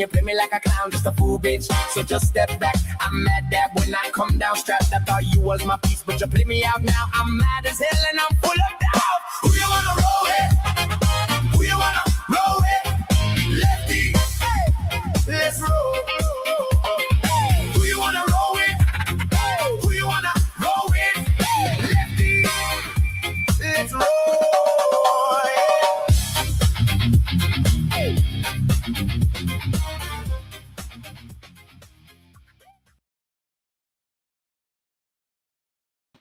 you play me like a clown, just a fool, bitch. So just step back. I'm mad that when I come down strapped, I thought you was my piece, but you play me out now. I'm mad as hell and I'm full of doubt. Who you wanna roll with? Who you wanna roll with? Lefty, let's roll. Who you wanna roll with? Who you wanna roll with? Lefty, let's roll.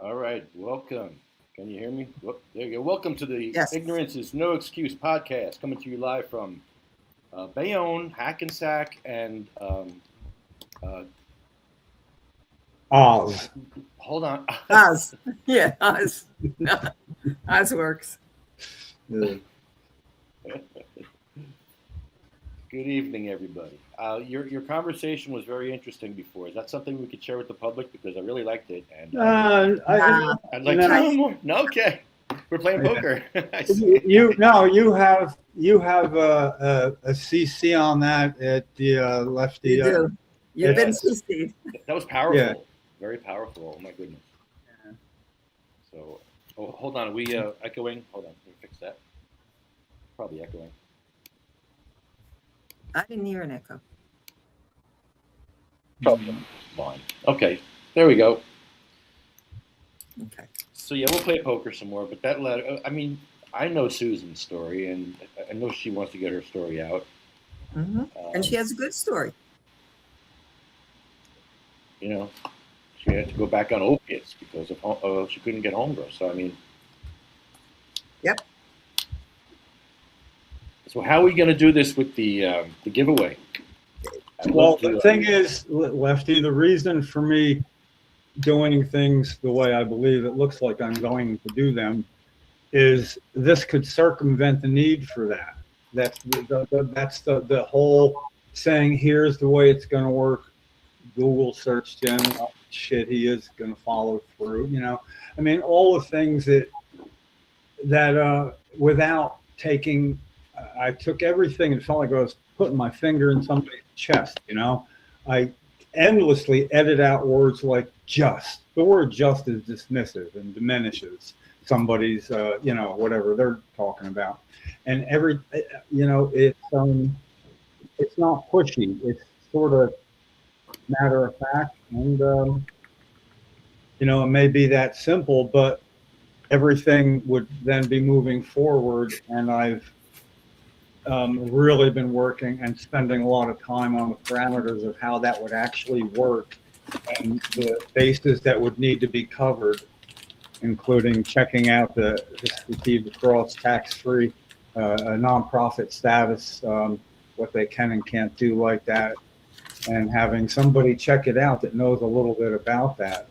All right, welcome. Can you hear me? There you go. Welcome to the Yes. Ignorance is No Excuse podcast, coming to you live from Bayonne, Hackensack, and Oz. hold on. Oz. Yeah, Oz. Oz works. Yeah. Good evening, everybody. Your conversation was very interesting before. Is that something we could share with the public? Because I really liked it, and I'd like to know more. No, okay, we're playing poker. You have a CC on that at the Lefty. You do. You've been Yes. CC'd. That was powerful. Yeah. Very powerful. Oh my goodness. Yeah. So, hold on. Are we echoing? Hold on. Let me fix that. Probably echoing. I didn't hear an echo. Fine. Okay. There we go. Okay. So yeah, we'll play poker some more. But that letter. I mean, I know Susan's story, and I know she wants to get her story out. Mm-hmm. And she has a good story. You know, she had to go back on opiates because of she couldn't get home girl. So I mean. Yep. So how are we going to do this with the giveaway? Well, the thing is, Lefty, the reason for me doing things the way I believe it looks like I'm going to do them is this could circumvent the need for that. That's the whole saying, here's the way it's going to work. Google searched him. Oh, shit, he is going to follow through. You know, I mean, all the things that without taking, I took everything and felt like I was putting my finger in somebody's chest. You know, I endlessly edit out words like just. The word just is dismissive and diminishes somebody's, whatever they're talking about. And it's not pushy. It's sort of matter of fact. And, it may be that simple, but everything would then be moving forward. And I've really been working and spending a lot of time on the parameters of how that would actually work and the bases that would need to be covered, including checking out the Steve across tax-free, a nonprofit status, what they can and can't do like that, and having somebody check it out that knows a little bit about that,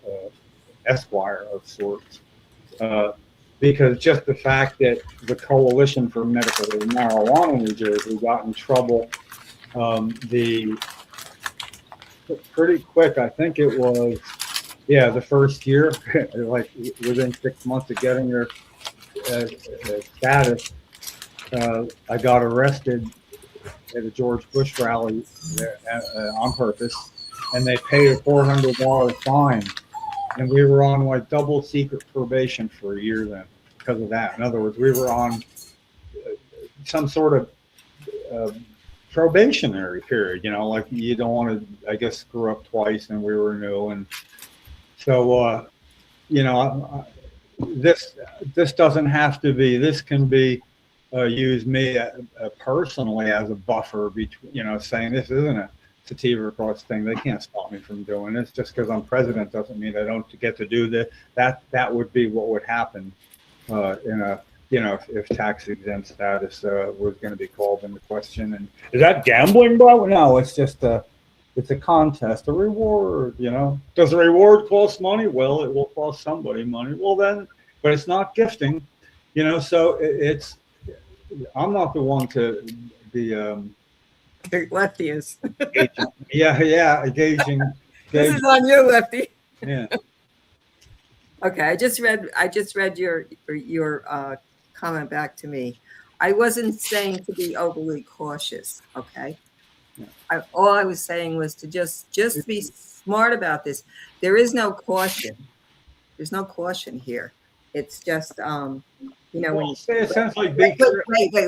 Esquire of sorts. Because just the fact that the Coalition for Medical Marijuana in New Jersey got in trouble, pretty quick, I think it was, the first year, like within 6 months of getting their status, I got arrested at a George Bush rally on purpose, and they paid a $400 fine. And we were on like double secret probation for a year then because of that. In other words, we were on some sort of probationary period, like you don't want to, I guess, screw up twice, and we were new. And so, this doesn't have to be, this can be use me personally as a buffer between, saying this isn't a sativa across thing. They can't stop me from doing this. Just because I'm president doesn't mean I don't get to do this. That would be what would happen if tax exempt status was going to be called into question. And is that gambling, bro? No, it's just it's a contest, a reward. Does the reward cost money? Well, it will cost somebody money. Well, then, but it's not gifting. So it's. I'm not the one to be. Lefty is. Engaging. This is on you, Lefty. Yeah. Okay, I just read your comment back to me. I wasn't saying to be overly cautious. Okay, All I was saying was to just be smart about this. There is no caution. There's no caution here. It's just, when Well, you say it sounds like wait,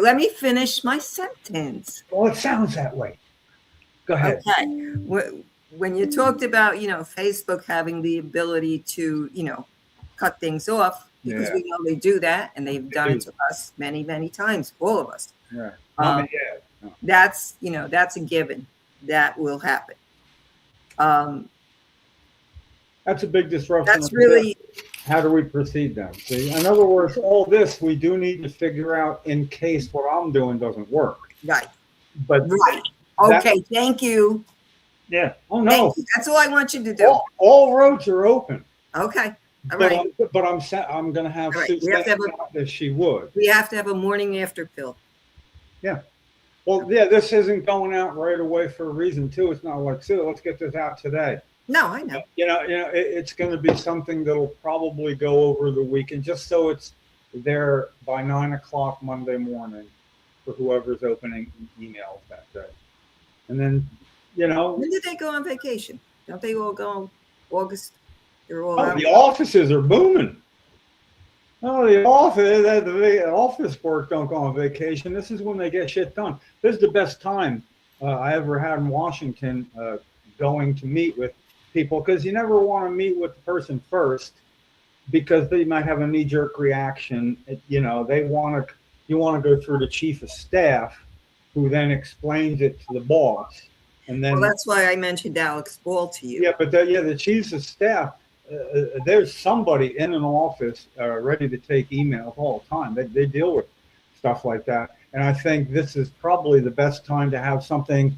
let me finish my sentence. Well, it sounds that way. Go ahead. Okay. When you talked about, Facebook having the ability to, cut things off, because we know they do that, and they've done it to us many, many times, all of us. Yeah. That's, that's a given. That will happen. That's a big disruption. That's really. How do we proceed then? See, in other words, all this we do need to figure out in case what I'm doing doesn't work. Right. But right. Okay. Thank you. Yeah. Oh no. That's all I want you to do. All roads are open. Okay. All but right. I'm going to have right. Sue if she would. We have to have a morning after pill. Yeah. Well, yeah, this isn't going out right away for a reason too. It's not like, Sue, let's get this out today. No, I know. It's going to be something that'll probably go over the weekend, just so it's there by 9 o'clock Monday morning for whoever's opening emails that day. And then, when did they go on vacation? Don't they all go August? They're all out. The offices are booming. Oh, the office work don't go on vacation. This is when they get shit done. This is the best time I ever had in Washington going to meet with people, because you never want to meet with the person first because they might have a knee-jerk reaction. You want to go through the chief of staff, who then explains it to the boss, and then. Well, that's why I mentioned Alex Ball to you. Yeah, but the chiefs of staff. There's somebody in an office ready to take emails all the time. They deal with stuff like that, and I think this is probably the best time to have something.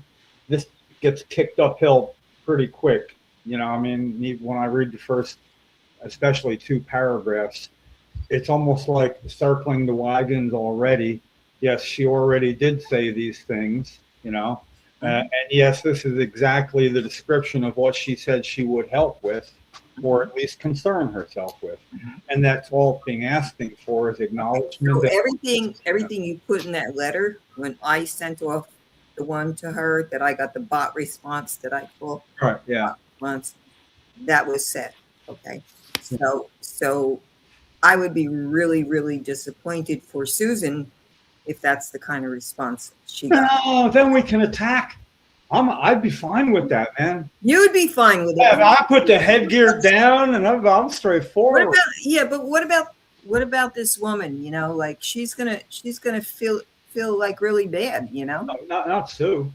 This gets kicked uphill pretty quick. When I read the first, especially 2 paragraphs, it's almost like circling the wagons already. Yes, she already did say these things, and yes, this is exactly the description of what she said she would help with, or at least concern herself with. And that's all being asking for is acknowledgement. So everything you put in that letter, when I sent off the one to her that I got the bot response that I called. Right, yeah. Once that was said. Okay. So I would be really, really disappointed for Susan if that's the kind of response she got. No, then we can attack. I'd be fine with that, man. You'd be fine with it. Yeah, I put the headgear down and I'm straightforward. What about this woman? Like she's gonna feel like really bad. No, not Sue.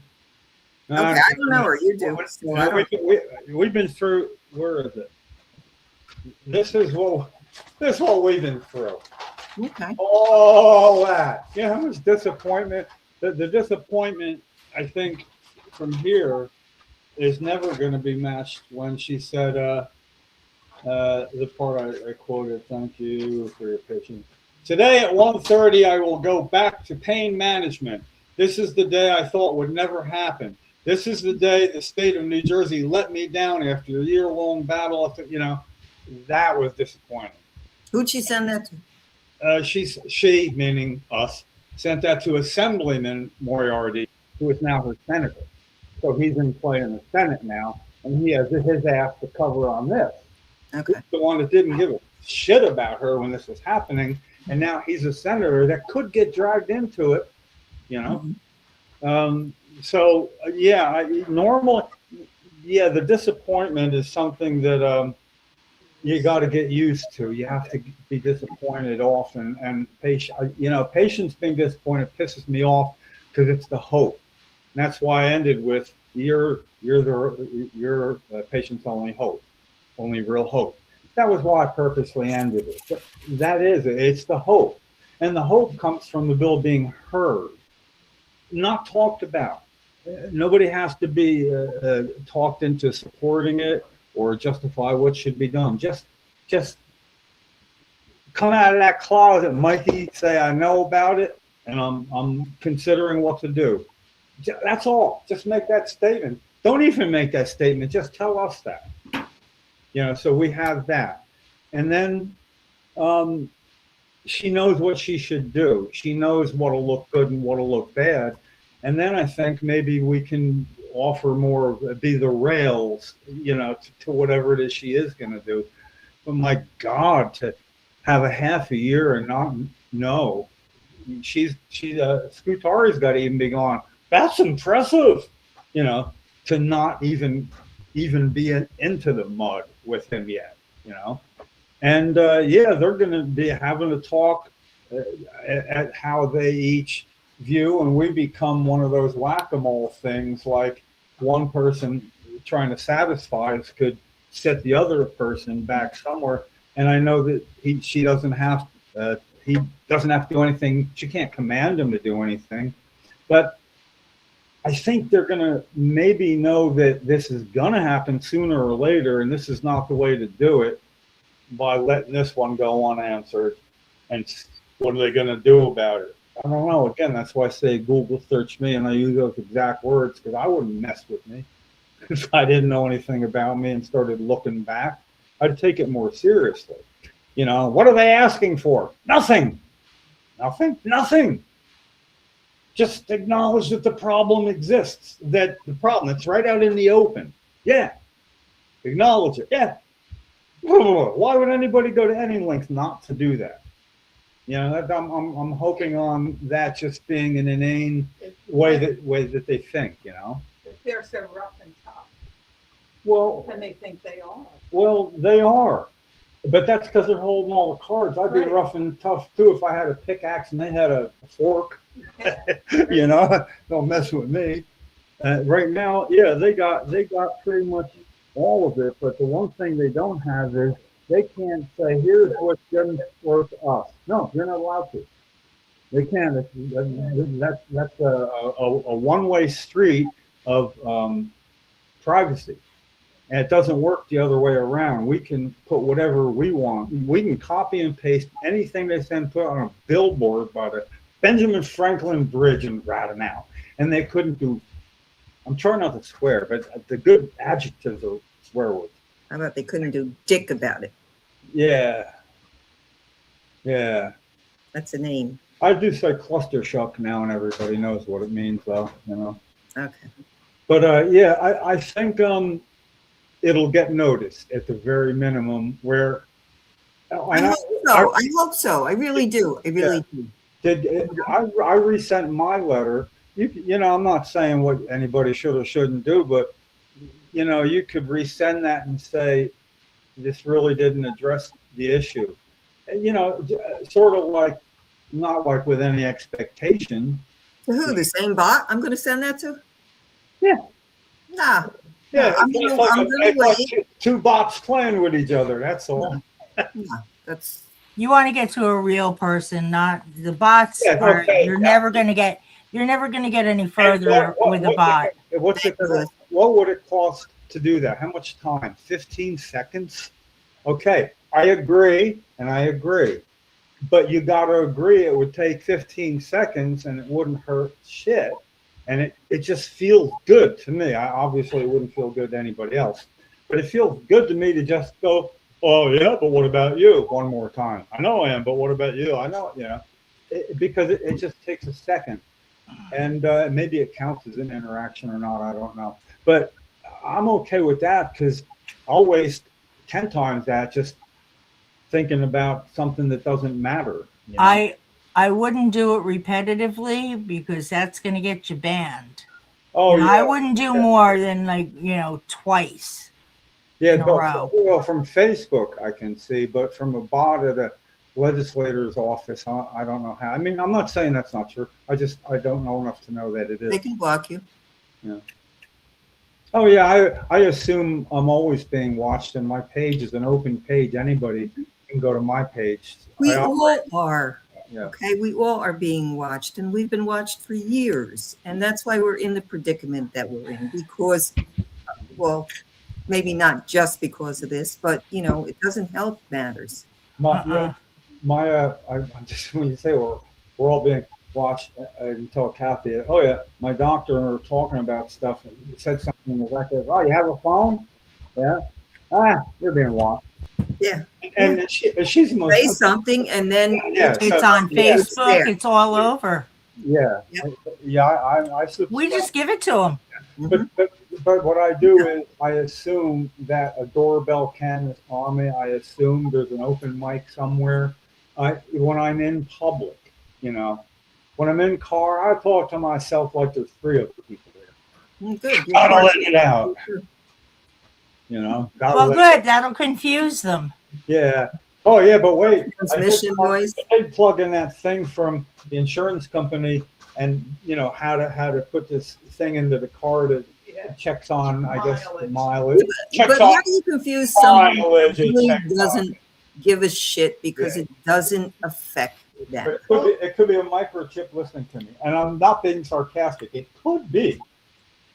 Okay, I don't know her. You do. We've been through. Where is it? This is what we've been through. Okay. All that. How much disappointment? The disappointment, I think, from here is never going to be matched when she said the part I quoted. Thank you for your patience. Today at 1:30, I will go back to pain management. This is the day I thought would never happen. This is the day the state of New Jersey let me down after a year-long battle. That was disappointing. Who'd she send that to? She, meaning us, sent that to Assemblyman Moriarty, who is now her senator. So he's in play in the Senate now, and he has his ass to cover on this. Okay. He's the one that didn't give a shit about her when this was happening, and now he's a senator that could get dragged into it, Mm-hmm. The disappointment is something that you got to get used to. You have to be disappointed often, and patience being disappointed pisses me off because it's the hope. And that's why I ended with your patient's only hope, only real hope. That was why I purposely ended it. But that is it. It's the hope, and the hope comes from the bill being heard, not talked about. Nobody has to be talked into supporting it or justify what should be done. Just come out of that closet, Mikey. Say I know about it, and I'm considering what to do. That's all. Just make that statement. Don't even make that statement. Just tell us that. So we have that. And then she knows what she should do. She knows what'll look good and what'll look bad. And then I think maybe we can offer more, be the rails, to whatever it is she is going to do. But my God, to have a half a year and not know, Scutari's got to even be going, that's impressive, to not even be into the mud with him yet, And they're going to be having a talk at how they each view, and we become one of those whack-a-mole things, like one person trying to satisfy us could set the other person back somewhere. And I know that he doesn't have to do anything. She can't command him to do anything, but I think they're going to maybe know that this is going to happen sooner or later, and this is not the way to do it, by letting this one go unanswered. And what are they going to do about it? I don't know. Again, that's why I say Google search me, and I use those exact words, because I wouldn't mess with me if I didn't know anything about me and started looking back. I'd take it more seriously. What are they asking for? Nothing. Just acknowledge that the problem exists, that the problem, it's right out in the open. Yeah. Acknowledge it. Yeah. Why would anybody go to any length not to do that? I'm hoping on that just being an inane way that they think, If they're so rough and tough. Well, And they think they are. Well, they are. But that's because they're holding all the cards. I'd be rough and tough too if I had a pickaxe and they had a fork. Don't mess with me. Right now, they got pretty much all of it. But the one thing they don't have is they can't say, here's what's going to work us. No, you're not allowed to. They can't. That's a one-way street of privacy. And it doesn't work the other way around. We can put whatever we want. We can copy and paste anything they send, put on a billboard by the Benjamin Franklin Bridge and rat them out. And they couldn't do, I'm trying not to swear, but the good adjectives are swear words. How about they couldn't do dick about it? Yeah. That's a name. I do say cluster shock now, and everybody knows what it means, though, Okay. But I think it'll get noticed at the very minimum. Where I hope so. I really do. I really do. I resent my letter? I'm not saying what anybody should or shouldn't do, but you could resend that and say this really didn't address the issue. Sort of like, not like with any expectation. To who? The same bot I'm going to send that to? Yeah. Nah. Yeah, I'm gonna like two bots playing with each other. That's all. That's. You want to get to a real person, not the bots. You're never going to get any further with a bot. What would it cost to do that? How much time? 15 seconds? Okay, I agree. But you got to agree it would take 15 seconds and it wouldn't hurt shit. And it just feels good to me. Obviously, it wouldn't feel good to anybody else. But it feels good to me to just go, oh, yeah, but what about you? One more time. I know I am, but what about you? I know, because it just takes a second. And maybe it counts as an interaction or not. I don't know. But I'm okay with that because I'll waste 10 times that just thinking about something that doesn't matter. I wouldn't do it repetitively because that's going to get you banned. Oh, yeah. I wouldn't do more than twice. Yeah, well, from Facebook I can see, but from a bot at a legislator's office, I don't know how. I mean, I'm not saying that's not true. I don't know enough to know that it is. They can block you. Yeah. Oh yeah, I assume I'm always being watched, and my page is an open page. Anybody can go to my page. We all are. Yeah. Okay, we all are being watched, and we've been watched for years, and that's why we're in the predicament that we're in. Because, well, maybe not just because of this, but it doesn't help matters. I'm just when you say we're all being watched, I can tell Kathy, oh yeah, my doctor and her talking about stuff. And said something in the record. Oh, you have a phone? Yeah. You're being watched. Yeah. And she's the most say something, and then it's on Facebook. It's all over. Yeah, Yep. yeah. I subscribe. We just give it to them. But what I do is I assume that a doorbell cam is on me. I assume there's an open mic somewhere. When I'm in public, when I'm in car, I talk to myself like there's 3 other people there. Good. Gotta let it out. Well, good. That'll confuse them. Yeah. Oh yeah, but wait. Transmission noise. I did plug in that thing from the insurance company, and how to put this thing into the car that checks on, I guess, the mileage. But how do you confuse someone who really on. doesn't give a shit because it doesn't affect them? It could be a microchip listening to me, and I'm not being sarcastic. It could be.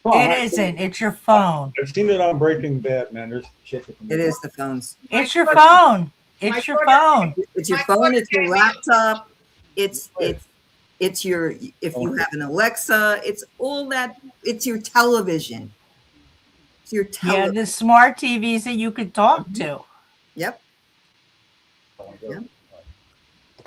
It isn't. It's your phone. I've seen it on Breaking Bad, man. There's shit. It is the phones. It's your phone. It's your phone. It's your phone. It's your laptop. It's your, if you have an Alexa, it's all that. It's your television. It's your television. Yeah, the smart TVs that you could talk to. Yep.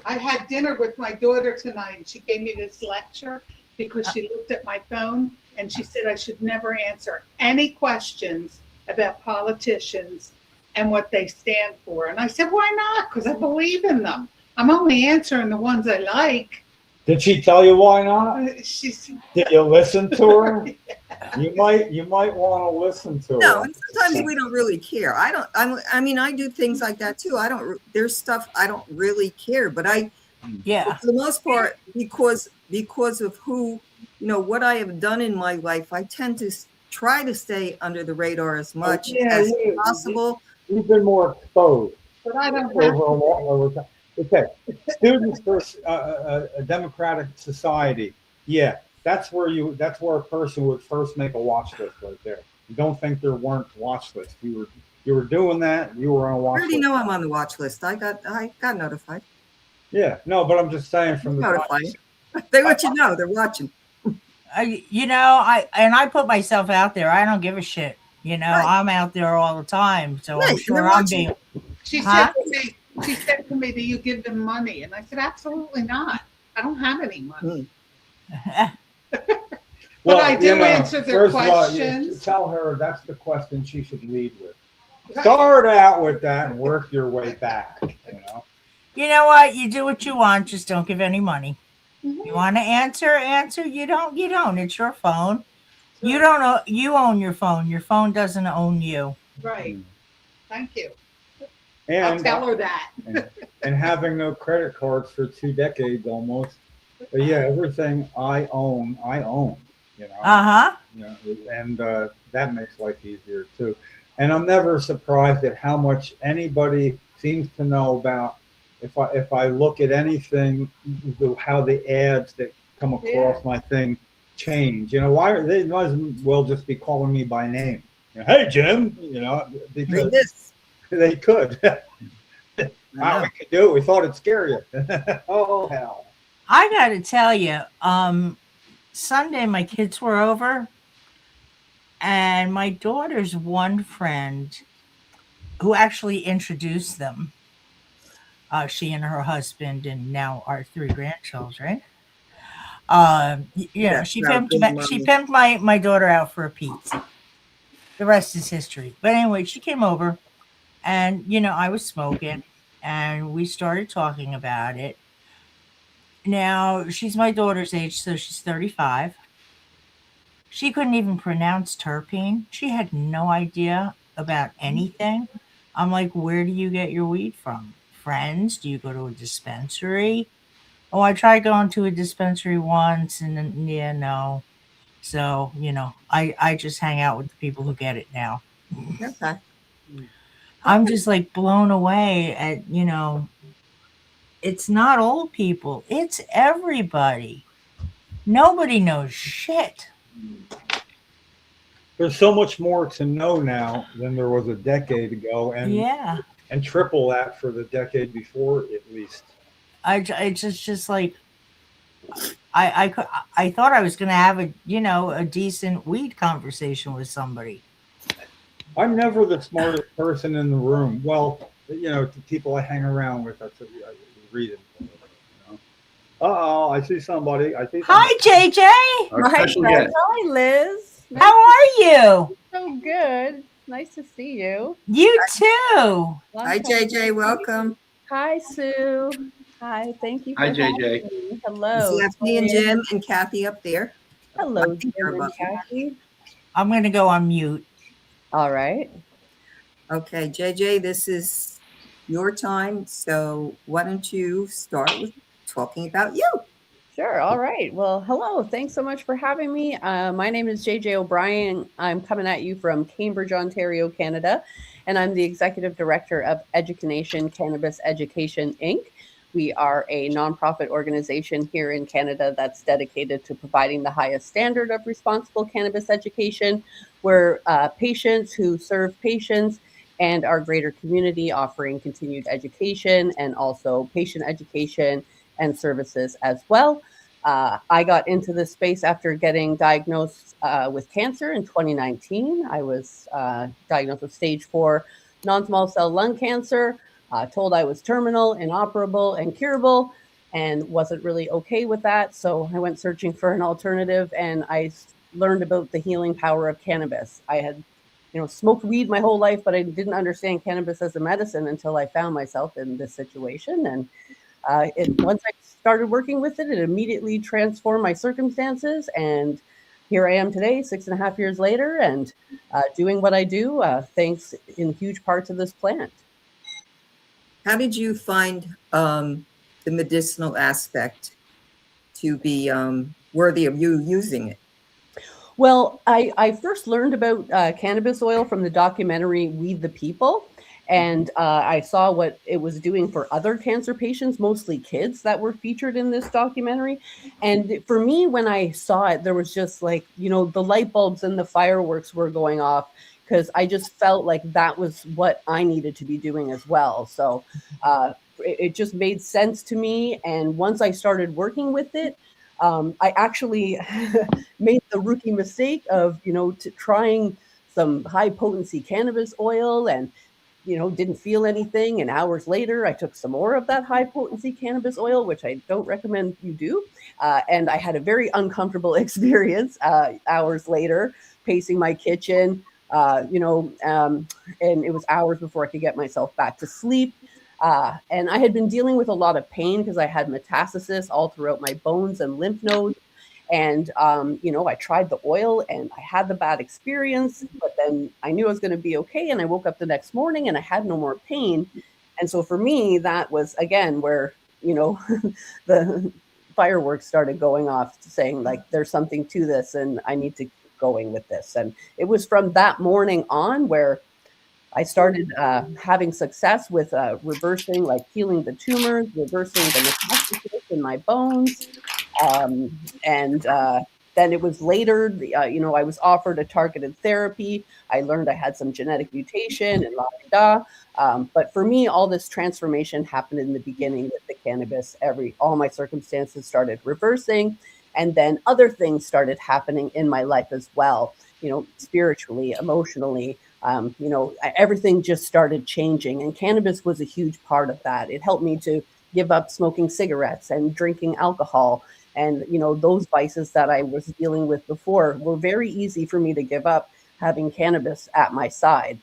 I had dinner with my daughter tonight, and she gave me this lecture because she looked at my phone and she said I should never answer any questions about politicians and what they stand for. And I said, why not? Because I believe in them. I'm only answering the ones I like. Did she tell you why not? Did you listen to her? You might want to listen to her. No, and sometimes we don't really care. I mean, I do things like that too. There's stuff I don't really care, but for the most part, because of who, what I have done in my life, I tend to try to stay under the radar as much as possible. You've been more exposed. But I don't over a long time. Okay, Students for a Democratic Society. Yeah, that's where a person would first make a watch list right there. You don't think there weren't watch lists? You were doing that. You were on a watch list. I already know I'm on the watch list. I got notified. Yeah, no, but I'm just saying from the notified. They let you know they're watching. I put myself out there. I don't give a shit. Right. I'm out there all the time, so I'm sure I'm being. She said to me, do you give them money? And I said, absolutely not. I don't have any money. But I do answer their questions. Tell her that's the question she should lead with. Start out with that and work your way back. You know what? You do what you want. Just don't give any money. Mm-hmm. You want to answer. You don't. It's your phone. Sure. You don't know. You own your phone. Your phone doesn't own you. Right. Thank you. And, I'll tell her that. and having no credit cards for 2 decades almost. But yeah, everything I own. And that makes life easier too. And I'm never surprised at how much anybody seems to know about. If I look at anything, how the ads that come across my thing change. Why they might as well just be calling me by name. Hey Jim, because they could. We could do it. We thought it'd scare you. Oh hell! I got to tell you, Sunday my kids were over, and my daughter's one friend, who actually introduced them, she and her husband, and now our 3 grandchildren. She pimped my daughter out for a pizza. The rest is history. But anyway, she came over. And, I was smoking, and we started talking about it. Now, she's my daughter's age, so she's 35. She couldn't even pronounce terpene. She had no idea about anything. I'm like, where do you get your weed from? Friends? Do you go to a dispensary? Oh, I tried going to a dispensary once, and then, no. So, I just hang out with the people who get it now. Okay. I'm just like blown away at, it's not old people. It's everybody. Nobody knows shit. There's so much more to know now than there was a decade ago. And triple that for the decade before, at least. I just like, I thought I was going to have a decent weed conversation with somebody. I'm never the smartest person in the room. Well, the people I hang around with, that's what I read it. Uh-oh, I see somebody. Hi, JJ. Our Hi, special Fred. guest. Hi, Liz. How are you? So good. Nice to see you. You too. Long Hi, time no JJ. see. Welcome. Hi, Sue. Hi. Thank you Hi, for having JJ. me. It's Hello. Lefty and Jim and Kathy up there. Hello, Up Jim there and above. Kathy. I'm going to go on mute. All right. Okay, JJ, this is your time. So why don't you start with talking about you? Sure. All right. Well, hello. Thanks so much for having me. My name is JJ O'Brien. I'm coming at you from Cambridge, Ontario, Canada, and I'm the Executive Director of Education Cannabis Education, Inc. We are a nonprofit organization here in Canada that's dedicated to providing the highest standard of responsible cannabis education. We're patients who serve patients and our greater community, offering continued education and also patient education and services as well. I got into this space after getting diagnosed with cancer in 2019. I was diagnosed with stage 4 non-small cell lung cancer, told I was terminal, inoperable, and curable, and wasn't really okay with that. So I went searching for an alternative, and I learned about the healing power of cannabis. I had smoked weed my whole life, but I didn't understand cannabis as a medicine until I found myself in this situation. And once I started working with it, it immediately transformed my circumstances. And here I am today, 6.5 years later, and doing what I do, thanks in huge part to this plant. How did you find the medicinal aspect to be worthy of you using it? Well, I first learned about cannabis oil from the documentary Weed the People. And I saw what it was doing for other cancer patients, mostly kids that were featured in this documentary. And for me, when I saw it, there was just like, the light bulbs and the fireworks were going off, because I just felt like that was what I needed to be doing as well. So it just made sense to me. And once I started working with it, I actually made the rookie mistake of, trying some high potency cannabis oil and, didn't feel anything. And hours later, I took some more of that high potency cannabis oil, which I don't recommend you do. And I had a very uncomfortable experience hours later, pacing my kitchen, and it was hours before I could get myself back to sleep. And I had been dealing with a lot of pain because I had metastasis all throughout my bones and lymph nodes. And, I tried the oil and I had the bad experience, but then I knew I was going to be okay. And I woke up the next morning and I had no more pain. And so for me, that was, again, where, the fireworks started going off, saying like, there's something to this and I need to keep going with this. And it was from that morning on where I started having success with reversing, like healing the tumors, reversing the metastasis in my bones. And then it was later, I was offered a targeted therapy. I learned I had some genetic mutation and but for me, all this transformation happened in the beginning with the cannabis. All my circumstances started reversing, and then other things started happening in my life as well. Spiritually, emotionally. Everything just started changing, and cannabis was a huge part of that. It helped me to give up smoking cigarettes and drinking alcohol. And, those vices that I was dealing with before were very easy for me to give up, having cannabis at my side.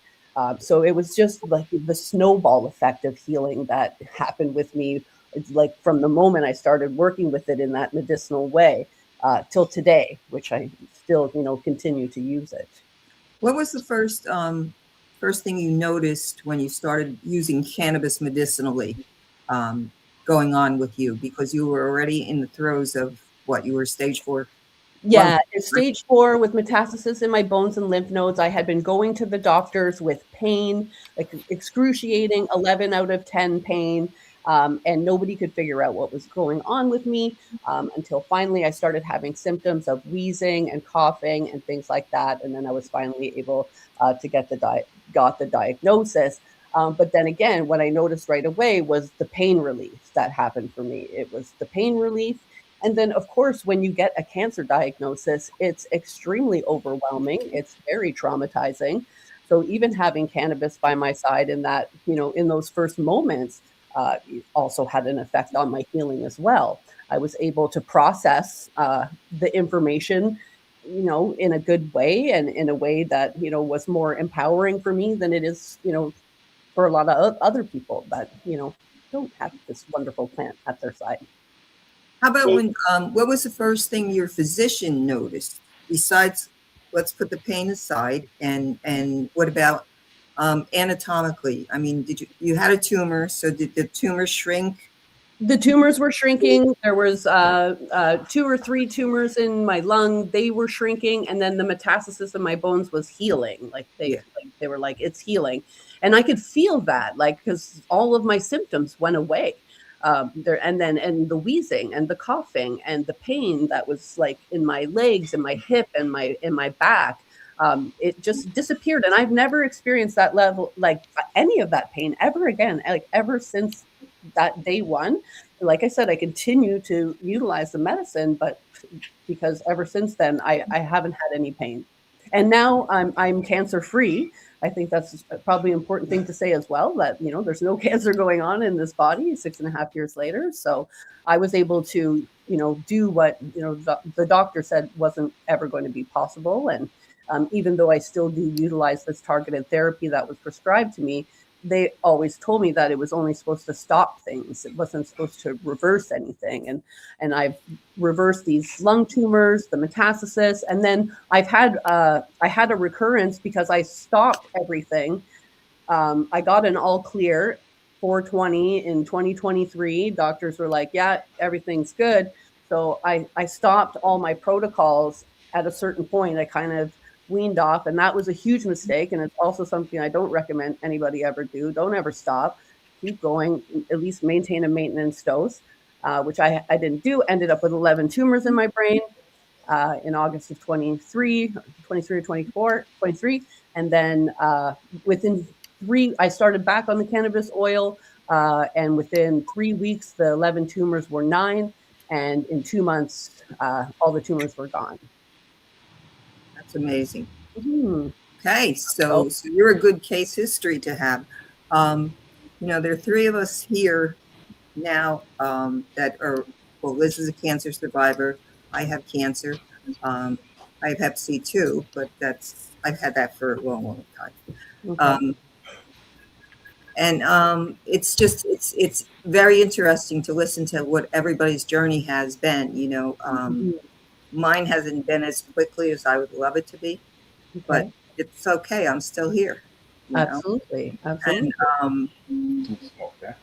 So it was just like the snowball effect of healing that happened with me. It's like from the moment I started working with it in that medicinal way till today, which I still, continue to use it. What was the first thing you noticed when you started using cannabis medicinally going on with you? Because you were already in the throes of what you were stage 4. Yeah, stage 4 with metastasis in my bones and lymph nodes. I had been going to the doctors with pain, like excruciating 11 out of 10 pain. And nobody could figure out what was going on with me until finally I started having symptoms of wheezing and coughing and things like that. And then I was finally able to get got the diagnosis. But then again, what I noticed right away was the pain relief that happened for me. It was the pain relief. And then, of course, when you get a cancer diagnosis, it's extremely overwhelming. It's very traumatizing. So even having cannabis by my side in that, in those first moments, also had an effect on my healing as well. I was able to process the information, in a good way, and in a way that, was more empowering for me than it is, for a lot of other people that, don't have this wonderful plant at their side. How about what was the first thing your physician noticed besides, let's put the pain aside, and what about anatomically? I mean, you had a tumor, so did the tumor shrink? The tumors were shrinking. There was 2 or 3 tumors in my lung. They were shrinking, and then the metastasis in my bones was healing. They were like, it's healing, and I could feel that, because all of my symptoms went away. And the wheezing and the coughing and the pain that was like in my legs and my hip and my back. It just disappeared, and I've never experienced that level, any of that pain ever again, ever since that day one. Like I said, I continue to utilize the medicine, but because ever since then, I haven't had any pain. And now I'm cancer free. I think that's probably an important thing to say as well, that, there's no cancer going on in this body 6.5 years later. So I was able to, do what, the doctor said wasn't ever going to be possible. And even though I still do utilize this targeted therapy that was prescribed to me, they always told me that it was only supposed to stop things. It wasn't supposed to reverse anything. And I've reversed these lung tumors, the metastasis, and then I had a recurrence because I stopped everything. I got an all clear 420 in 2023. Doctors were like, yeah, everything's good. So I stopped all my protocols at a certain point. I kind of weaned off, and that was a huge mistake, and it's also something I don't recommend anybody ever do. Don't ever stop. Keep going. At least maintain a maintenance dose, which I didn't do. Ended up with 11 tumors in my brain in August of 23 or 23, and then within 3, I started back on the cannabis oil, and within 3 weeks the 11 tumors were 9, and in 2 months all the tumors were gone. That's amazing. Mm-hmm. Okay, so you're a good case history to have. There are 3 of us here now that are, well, Liz is a cancer survivor. I have cancer. I have Hep C too, but I've had that for a long, long time. Okay. It's very interesting to listen to what everybody's journey has been. Mine hasn't been as quickly as I would love it to be, but it's okay. I'm still here. Absolutely. And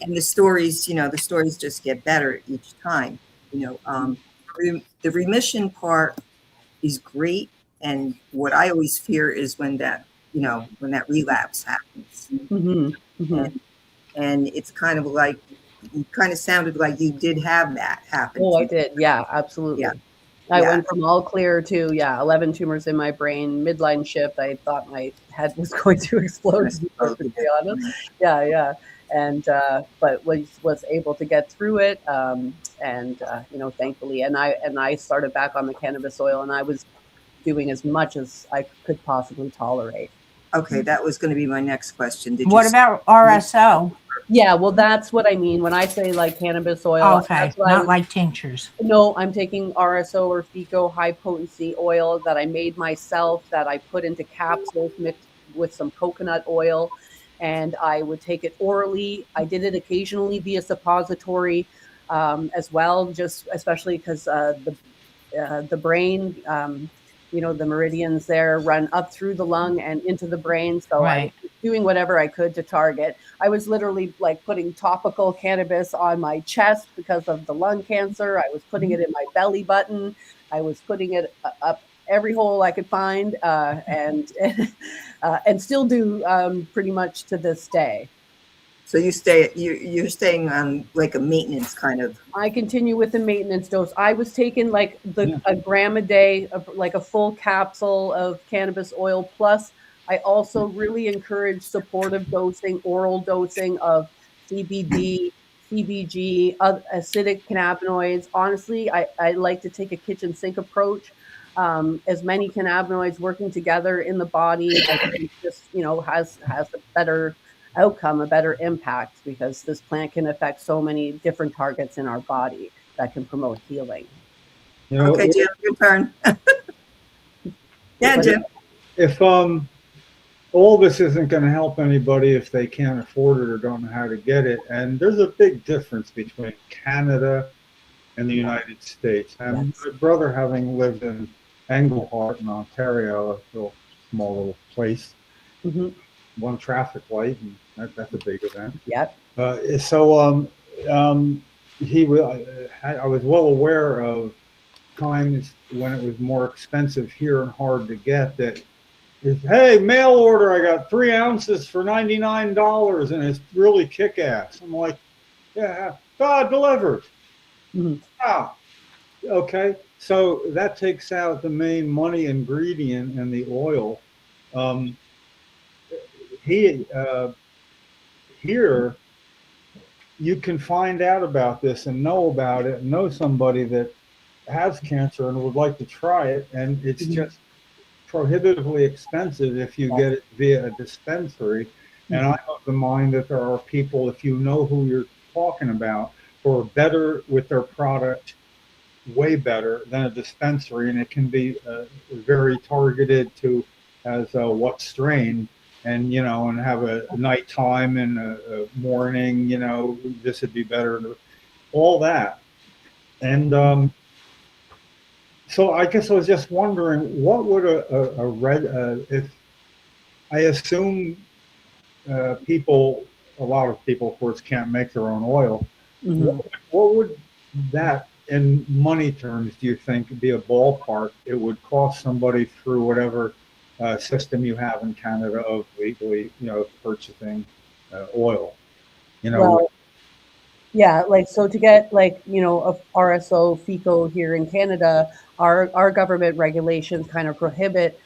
the stories, the stories just get better each time. The remission part is great, and what I always fear is when that relapse happens. And it's kind of like, you kind of sounded like you did have that happen. Oh, I did. Yeah, absolutely. Yeah. I went from all clear to 11 tumors in my brain, midline shift. I thought my head was going to explode, to be perfectly honest. Yeah. And but was able to get through it, thankfully. And I started back on the cannabis oil, and I was doing as much as I could possibly tolerate. Okay, that was going to be my next question. What about RSO? Yeah, well, that's what I mean when I say like cannabis oil. Okay, not like tinctures. No, I'm taking RSO or FECO high potency oil that I made myself, that I put into capsules mixed with some coconut oil, and I would take it orally. I did it occasionally via suppository as well, just especially because the brain, the meridians there run up through the lung and into the brain. So I was doing whatever I could to target. I was literally like putting topical cannabis on my chest because of the lung cancer. I was putting it in my belly button. I was putting it up every hole I could find, and still do pretty much to this day. So you're staying on like a maintenance kind of. I continue with the maintenance dose. I was taking like a gram a day, like a full capsule of cannabis oil. Plus, I also really encourage supportive dosing, oral dosing of CBD, CBG, acidic cannabinoids. Honestly, I like to take a kitchen sink approach. As many cannabinoids working together in the body, I think just has a better outcome, a better impact, because this plant can affect so many different targets in our body that can promote healing. You know, Okay, Jim, your turn. Yeah, Jim. if all this isn't going to help anybody if they can't afford it or don't know how to get it, and there's a big difference between Canada and the United States. And my brother, having lived in Englehart in Ontario, a little small little place, one traffic light, and that's a big event. Yep. I was well aware of times when it was more expensive here and hard to get. That is, hey, mail order, I got 3 ounces for $99, and it's really kick-ass. I'm like, yeah, delivered. Ah, okay. So that takes out the main money ingredient in the oil. Here, you can find out about this and know about it, and know somebody that has cancer and would like to try it, and it's just prohibitively expensive if you get it via a dispensary. And I'm of the mind that there are people, if you know who you're talking about, who are better with their product, way better than a dispensary, and it can be very targeted to as what strain, and and have a nighttime and a morning, this would be better, all that. And so I guess I was just wondering, what would a red, if I assume a lot of people, of course, can't make their own oil. What would that, in money terms, do you think be a ballpark it would cost somebody through whatever system you have in Canada of legally, purchasing oil? Well, yeah, so to get a RSO FICO here in Canada, our government regulations kind of prohibit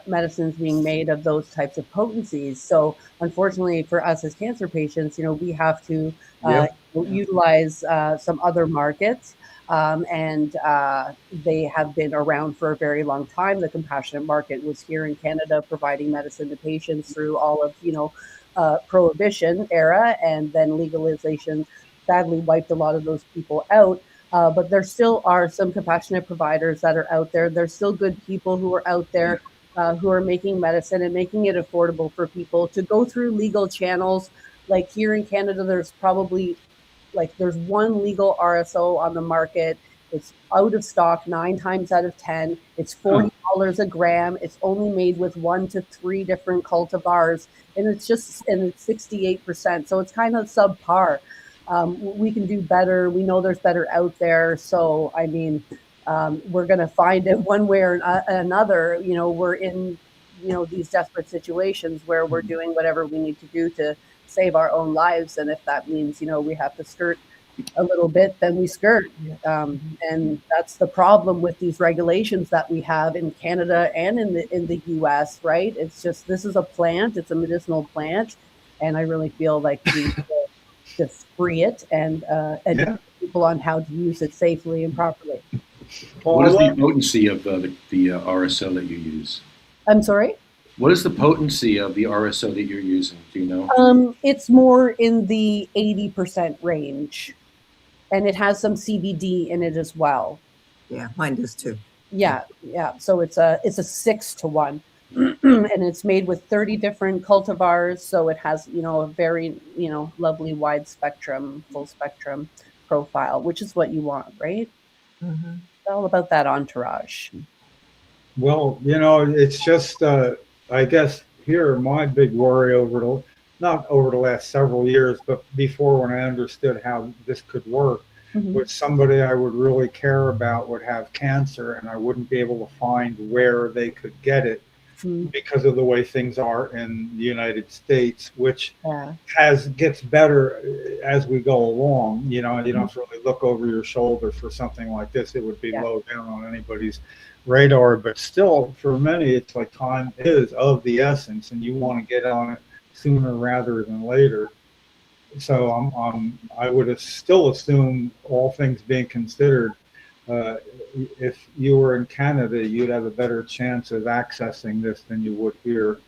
medicines being made of those types of potencies. So unfortunately for us as cancer patients, we have to utilize some other markets, and they have been around for a very long time. The compassionate market was here in Canada providing medicine to patients through all of prohibition era, and then legalization sadly wiped a lot of those people out. But there still are some compassionate providers that are out there. There's still good people who are out there who are making medicine and making it affordable for people to go through legal channels. Like here in Canada, there's probably there's one legal RSO on the market. It's out of stock 9 times out of 10. It's $40 a gram. It's only made with 1 to 3 different cultivars, and it's 68%. So it's kind of subpar. We can do better. We know there's better out there. So, I mean, we're going to find it one way or another. We're in, these desperate situations where we're doing whatever we need to do to save our own lives. And if that means, we have to skirt a little bit, then we skirt. And that's the problem with these regulations that we have in Canada and in the US, right? It's just, this is a plant. It's a medicinal plant. And I really feel like we just free it and educate people on how to use it safely and properly. What is the potency of the RSO that you use? I'm sorry? What is the potency of the RSO that you're using? Do you know? It's more in the 80% range, and it has some CBD in it as well. Yeah, mine does too. Yeah. So it's a 6-to-1. And it's made with 30 different cultivars, so it has a very lovely wide spectrum, full spectrum profile, which is what you want, right? It's all about that entourage. Well, it's just I guess here my big worry not over the last several years, but before, when I understood how this could work, was somebody I would really care about would have cancer, and I wouldn't be able to find where they could get it because of the way things are in the United States, which gets better as we go along. You don't have to really look over your shoulder for something like this. It would be low down on anybody's radar, but still, for many, it's like time is of the essence, and you want to get on it sooner rather than later. So I would still assume, all things being considered, if you were in Canada, you'd have a better chance of accessing this than you would here,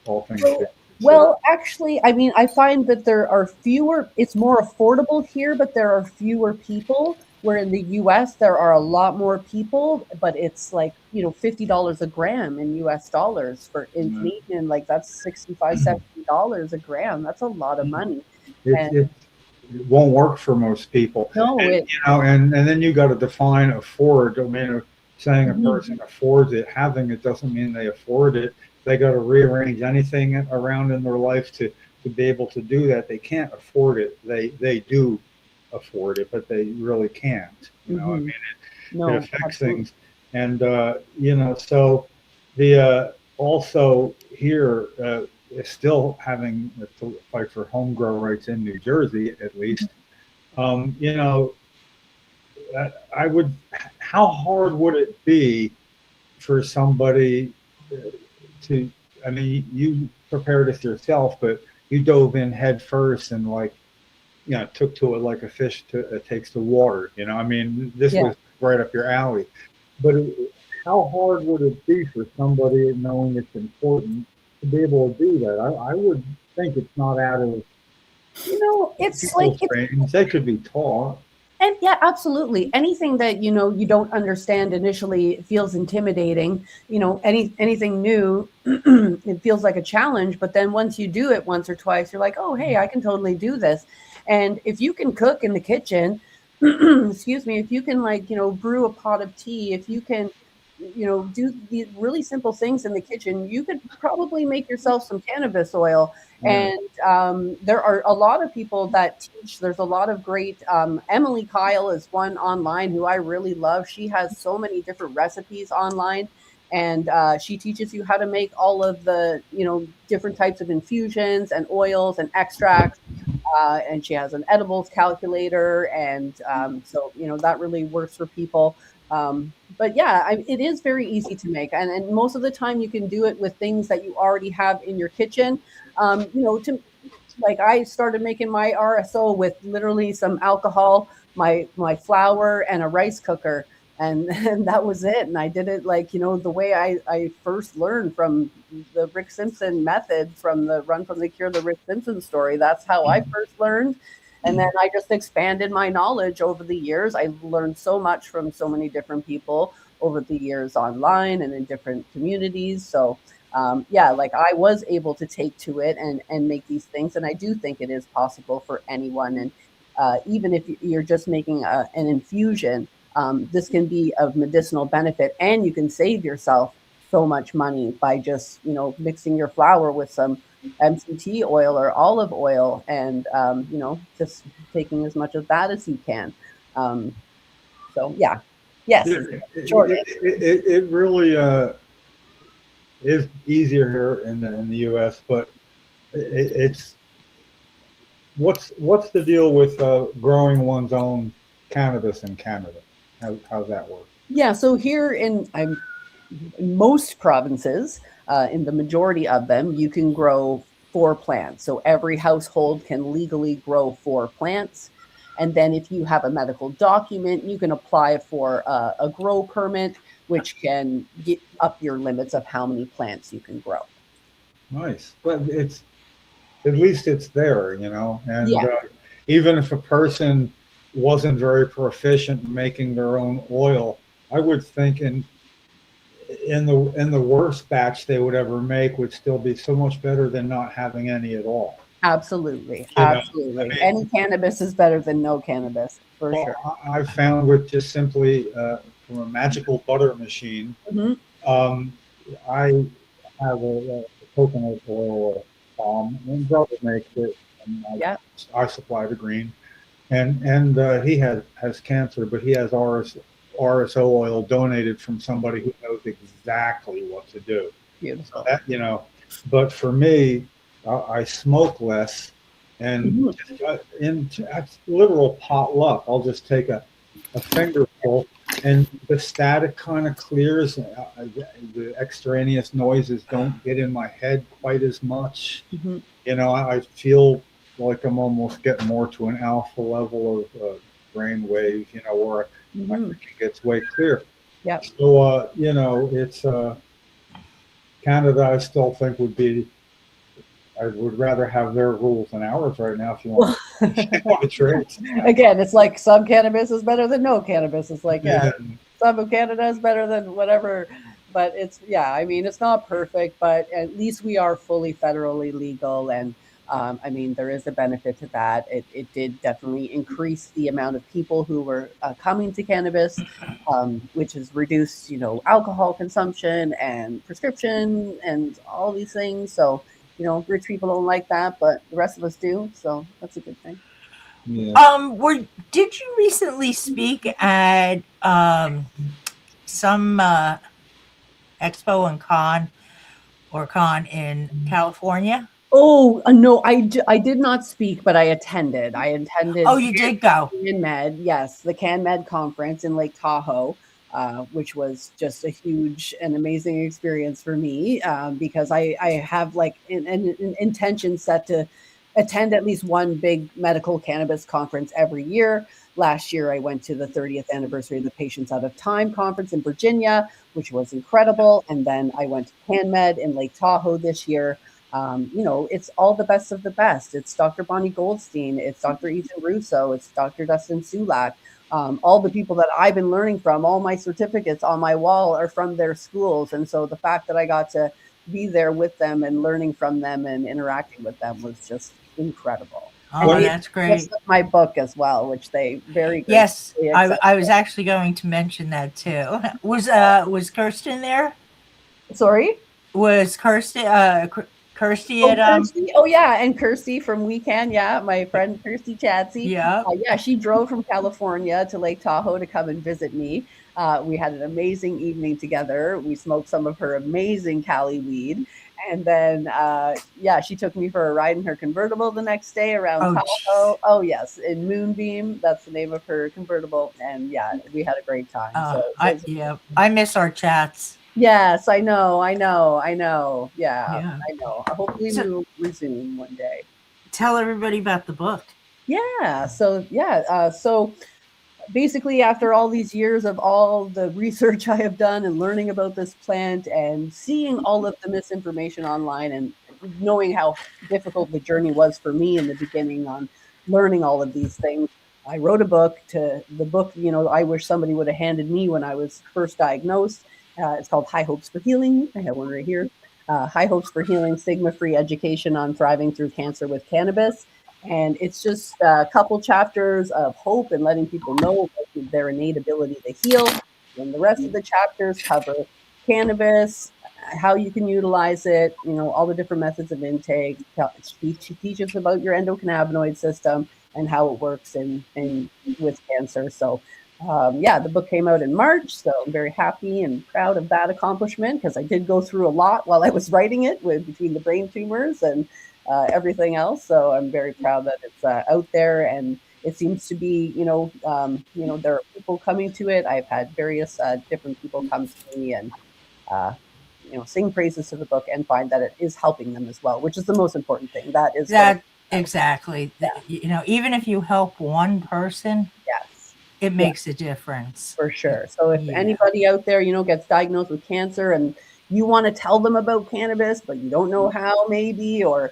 all things being considered. Well, actually, I mean, I find that there are fewer, it's more affordable here, but there are fewer people. Where in the US, there are a lot more people, but it's like, $50 a gram in US dollars. In Canadian, like that's $65, $70 a gram. That's a lot of money. It won't work for most people. No, and then you got to define afford. I mean, saying a person affords it, having it doesn't mean they afford it. They got to rearrange anything around in their life to be able to do that. They can't afford it. They do afford it, but they really can't. I mean, it affects things. And so the also here is still having to fight for home grow rights in New Jersey, at least. I would. How hard would it be for somebody to? I mean, you prepared it yourself, but you dove in head first and took to it like a fish takes to water. I mean, this was right up your alley. But how hard would it be for somebody knowing it's important to be able to do that? I would think it's not out of it's like they could be taught. And yeah, absolutely. Anything that you don't understand initially feels intimidating. Anything new, it feels like a challenge. But then once you do it once or twice, you're like, oh, hey, I can totally do this. And if you can cook in the kitchen, excuse me, if you can brew a pot of tea, if you can do these really simple things in the kitchen, you could probably make yourself some cannabis oil. And there are a lot of people that teach. There's a lot of great, Emily Kyle is one online who I really love. She has so many different recipes online, and she teaches you how to make all of the, different types of infusions and oils and extracts. And she has an edibles calculator. And so, that really works for people. But yeah, it is very easy to make. And most of the time you can do it with things that you already have in your kitchen. I started making my RSO with literally some alcohol, my flour, and a rice cooker. And that was it. And I did it the way I first learned from the Rick Simpson method, from the Run from the Cure, the Rick Simpson story. That's how I first learned. And then I just expanded my knowledge over the years. I learned so much from so many different people over the years online and in different communities. So I was able to take to it and make these things. And I do think it is possible for anyone. And even if you're just making an infusion, this can be of medicinal benefit, and you can save yourself so much money by just, mixing your flour with some MCT oil or olive oil and, just taking as much of that as you can. Yes. It really is easier here in the U.S., but it's what's the deal with growing one's own cannabis in Canada? How's that work? Yeah, so here in most provinces, in the majority of them, you can grow 4 plants. So every household can legally grow 4 plants. And then if you have a medical document, you can apply for a grow permit, which can get up your limits of how many plants you can grow. Nice. But at least it's there, and even if a person wasn't very proficient in making their own oil, I would think in the worst batch they would ever make would still be so much better than not having any at all. Absolutely. Absolutely. Any cannabis is better than no cannabis, for sure. I've found with just simply from a magical butter machine, I have a coconut oil palm, and brother makes it, and I supply the green. And he has cancer, but he has RSO oil donated from somebody who knows exactly what to do. Beautiful. So that, but for me, I smoke less, and that's literal potluck. I'll just take a fingerful, and the static kind of clears. The extraneous noises don't get in my head quite as much. I feel like I'm almost getting more to an alpha level of brain wave, where my thinking gets way clear. Yeah. So, it's Canada, I still think I would rather have their rules than ours right now, if you want. That's right. Again, it's like some cannabis is better than no cannabis. It's like, yeah, Yeah. some of Canada is better than whatever. But it's, yeah, I mean, it's not perfect, but at least we are fully federally legal. And I mean, there is a benefit to that. It did definitely increase the amount of people who were coming to cannabis, which has reduced, alcohol consumption and prescription and all these things. So, rich people don't like that, but the rest of us do. So that's a good thing. Yeah. Did you recently speak at some expo and con in California? Oh, no, I did not speak, but I attended. I attended Oh, you did go. CanMed, yes, the CanMed conference in Lake Tahoe, which was just a huge and amazing experience for me because I have like an intention set to attend at least one big medical cannabis conference every year. Last year, I went to the 30th anniversary of the Patients Out of Time conference in Virginia, which was incredible. And then I went to CanMed in Lake Tahoe this year. It's all the best of the best. It's Dr. Bonnie Goldstein. It's Dr. Ethan Russo. It's Dr. Dustin Sulak. All the people that I've been learning from, all my certificates on my wall are from their schools. And so the fact that I got to be there with them and learning from them and interacting with them was just incredible. Oh, And that's great. my book as well, which they very Yes, accepted. I was actually going to mention that too. Was Kirsten there? Sorry? Was Kirsty Kirsty Oh, at Kirsty. Oh, yeah, and Kirsty from Weekend, yeah, my friend Kirsty Chadsey. Yeah. Yeah, she drove from California to Lake Tahoe to come and visit me. We had an amazing evening together. We smoked some of her amazing Cali weed. And then, yeah, she took me for a ride in her convertible the next day around Tahoe. Oh, yes, in Moonbeam. That's the name of her convertible. And yeah, we had a great time. I miss our chats. Yes, I know. Yeah. I know. Hopefully we will resume one day. Tell everybody about the book. Yeah. So basically, after all these years of all the research I have done and learning about this plant and seeing all of the misinformation online and knowing how difficult the journey was for me in the beginning on learning all of these things, I wrote a book. I wish somebody would have handed me when I was first diagnosed. It's called High Hopes for Healing. I have one right here. High Hopes for Healing, Stigma-Free Education on Thriving Through Cancer with Cannabis. And it's just a couple chapters of hope and letting people know their innate ability to heal. And the rest of the chapters cover cannabis, how you can utilize it, all the different methods of intake. She teaches about your endocannabinoid system and how it works with cancer. So the book came out in March, so I'm very happy and proud of that accomplishment because I did go through a lot while I was writing it between the brain tumors and everything else. So I'm very proud that it's out there, and it seems to be, there are people coming to it. I've had various different people come to me and, sing praises to the book and find that it is helping them as well, which is the most important thing. That is exactly. Yeah. Even if you help one person, yes, it makes a difference for sure. So if anybody out there, gets diagnosed with cancer and you want to tell them about cannabis, but you don't know how, maybe, or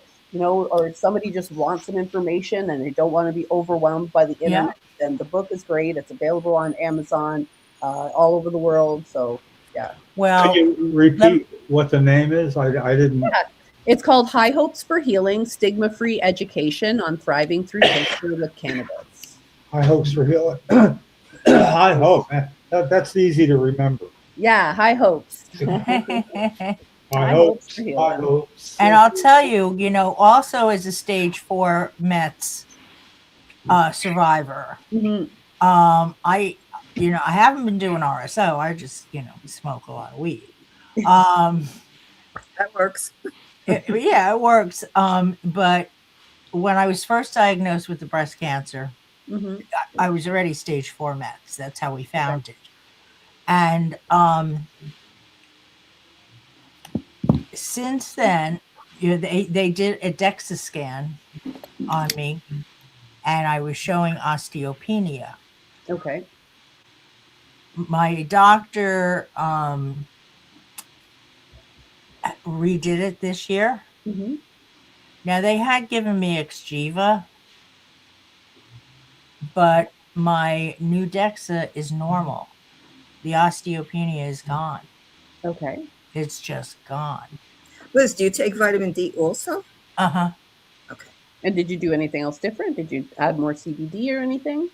somebody just wants some information and they don't want to be overwhelmed by the internet, then the book is great. It's available on Amazon, all over the world. So yeah. Well, could you repeat what the name is? I didn't. Yeah. It's called High Hopes for Healing, Stigma-Free Education on Thriving Through Cancer with Cannabis. High Hopes for Healing. High Hope. That's easy to remember. Yeah, high hopes. High hopes. High hopes. And I'll tell you, also as a stage 4 METS survivor, I haven't been doing RSO. I just, smoke a lot of weed. That works. It works. But when I was first diagnosed with the breast cancer, I was already stage 4 METS. That's how we found it. And since then, they did a DEXA scan on me, and I was showing osteopenia. Okay. My doctor redid it this year. Now, they had given me Xgeva, but my new DEXA is normal. The osteopenia is gone. Okay. It's just gone. Liz, do you take vitamin D also? Uh-huh. Okay. And did you do anything else different? Did you add more CBD or anything?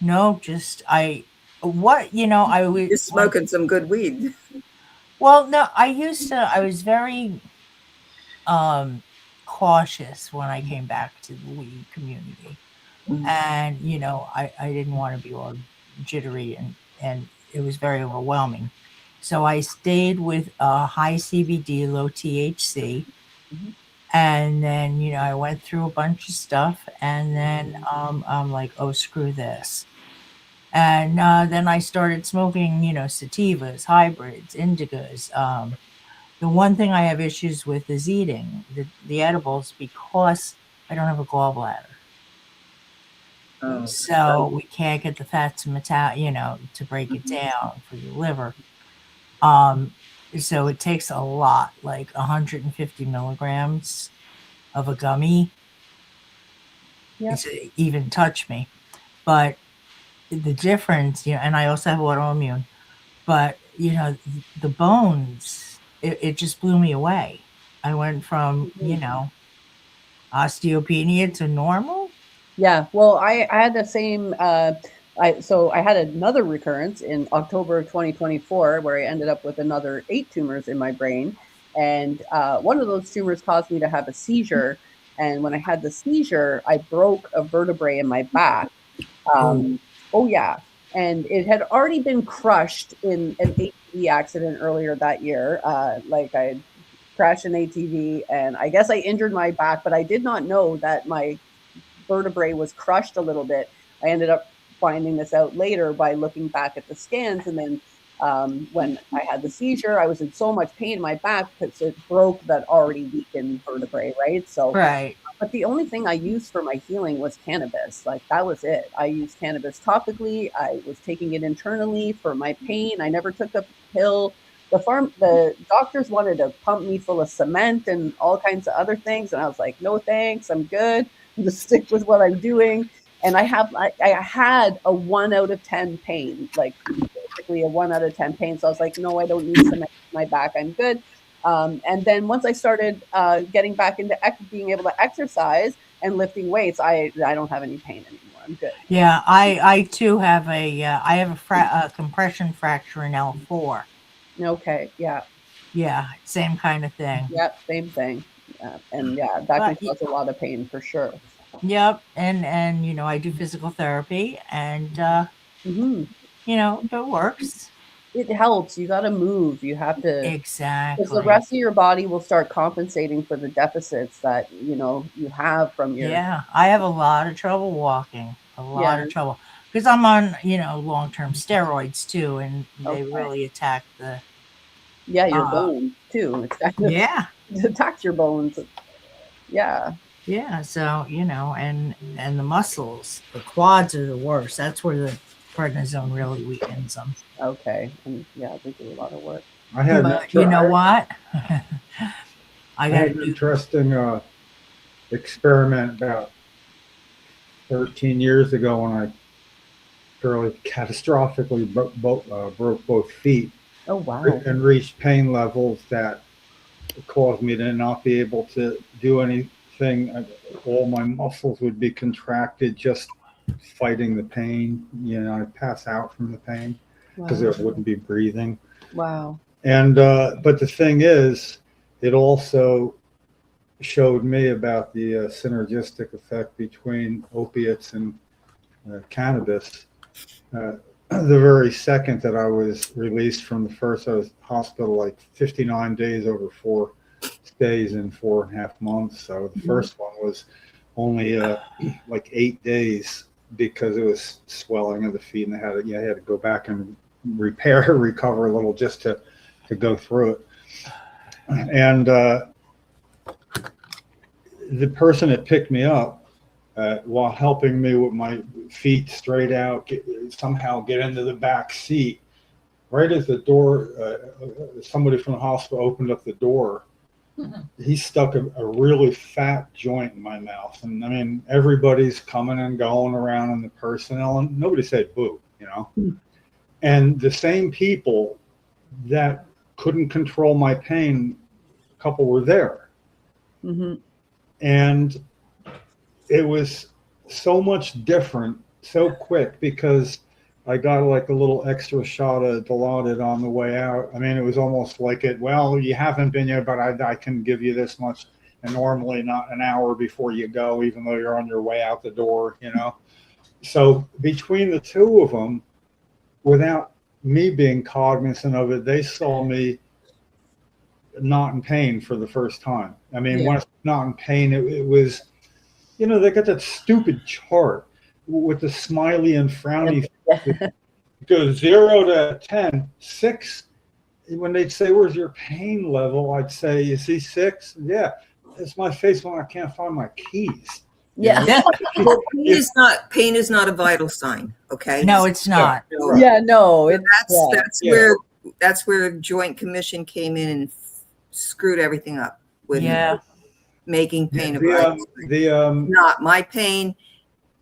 No, just I You're was smoking some good weed. well, no, I was very cautious when I came back to the weed community. Mhm. And I didn't want to be all jittery, and it was very overwhelming. So I stayed with high CBD, low THC. Mhm. And then, I went through a bunch of stuff, and then I'm like, oh, screw this. And then I started smoking, sativas, hybrids, indigos. The one thing I have issues with is eating the edibles because I don't have a gallbladder. Oh, So we can't get the fats and to break it down for your liver. So it takes a lot, like 150 milligrams of a gummy Yep. to even touch me. But the difference, and I also have autoimmune, but the bones, it just blew me away. I went from, osteopenia to normal. Yeah, well, I had the same. I had another recurrence in October of 2024 where I ended up with another 8 tumors in my brain, and one of those tumors caused me to have a seizure. And when I had the seizure, I broke a vertebrae in my back. Oh, Oh yeah, and it had already been crushed in an ATV accident earlier that year. Like I had crashed an ATV, and I guess I injured my back, but I did not know that my vertebrae was crushed a little bit. I ended up finding this out later by looking back at the scans. And then when I had the seizure, I was in so much pain in my back because it broke that already weakened vertebrae, right? So, right. but the only thing I used for my healing was cannabis. Like that was it. I used cannabis topically. I was taking it internally for my pain. I never took a pill. The doctors wanted to pump me full of cement and all kinds of other things. And I was like, no, thanks. I'm good. To stick with what I'm doing. And I had a 1 out of 10 pain, like basically a 1 out of 10 pain. So I was like, no, I don't need cement in my back. I'm good. And then once I started getting back into being able to exercise and lifting weights, I don't have any pain anymore. I'm good. Yeah, I too have a compression fracture in L4. Okay. Yeah. Yeah, same kind of thing. Yep. Same thing. Yeah. And yeah, that can But cause a lot of pain for sure. yep, and I do physical therapy, and Hmm. it works. It helps. You got to move. You have to. Because the Exactly. rest of your body will start compensating for the deficits that you have from your. Yeah, I have a lot of trouble walking. A lot Yeah. of trouble because I'm on long-term steroids too, and they Okay. really attack the. Yeah, your Uh, bones too. It's kind of yeah, it attacks your bones. Yeah. yeah. So and the muscles, the quads are the worst. That's where the prednisone really weakens them. Okay. And yeah, they do a lot of work. I had But you know what? I got an interesting experiment about 13 years ago when I fairly catastrophically broke both feet Oh wow. and reached pain levels that caused me to not be able to do anything. All my muscles would be contracted just fighting the pain. I'd pass out from the pain because Wow. I wouldn't be breathing. Wow. And but the thing is, it also showed me about the synergistic effect between opiates and cannabis. The very second that I was released from the first, I was hospital like 59 days over 4 stays in 4.5 months. So the first one was only like 8 days because it was swelling of the feet, and I had to go back and recover a little just to go through it. And the person that picked me up, while helping me with my feet straight out, somehow get into the back seat. Right as the door, somebody from the hospital opened up the door, he stuck a really fat joint in my mouth. And I mean, everybody's coming and going around in the personnel, and nobody said boo, you know. And the same people that couldn't control my pain, a couple were there. And it was so much different, so quick, because I got like a little extra shot of Dilaudid on the way out. I mean, it was almost like well, you haven't been yet, but I can give you this much. And normally not an hour before you go, even though you're on your way out the door, you know. So between the two of them, without me being cognizant of it, they saw me not in pain for the first time. I mean, when I was not in pain, it was, you know, they got that stupid chart with the smiley and frowny. It goes 0 to 10, 6. When they'd say, "Where's your pain level?" I'd say, "You see 6? Yeah, it's my face when I can't find my keys." Yeah. Well, pain is not a vital sign. Okay. No, it's not. Yeah, no. That's where Joint Commission came in and screwed everything up with making pain a vital sign. Not my pain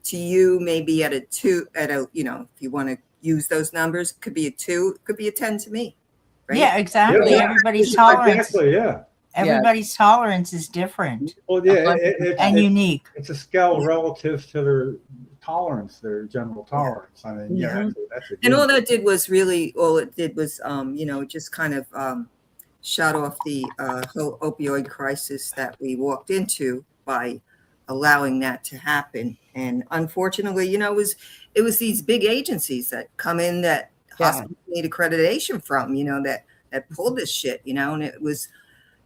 to you, maybe at a 2, you know, if you want to use those numbers, could be a 2, could be a 10 to me. Right? Yeah, exactly. Yeah. Everybody's tolerance. Exactly, yeah. Everybody's tolerance is different. Well, yeah, and unique. It's a scale relative to their tolerance, their general tolerance. I mean, that's a and all that did was really, you know, just kind of shut off the whole opioid crisis that we walked into by allowing that to happen. And unfortunately, you know, it was these big agencies that come in that hospitals need accreditation from, you know, that pulled this shit, you know. And it was,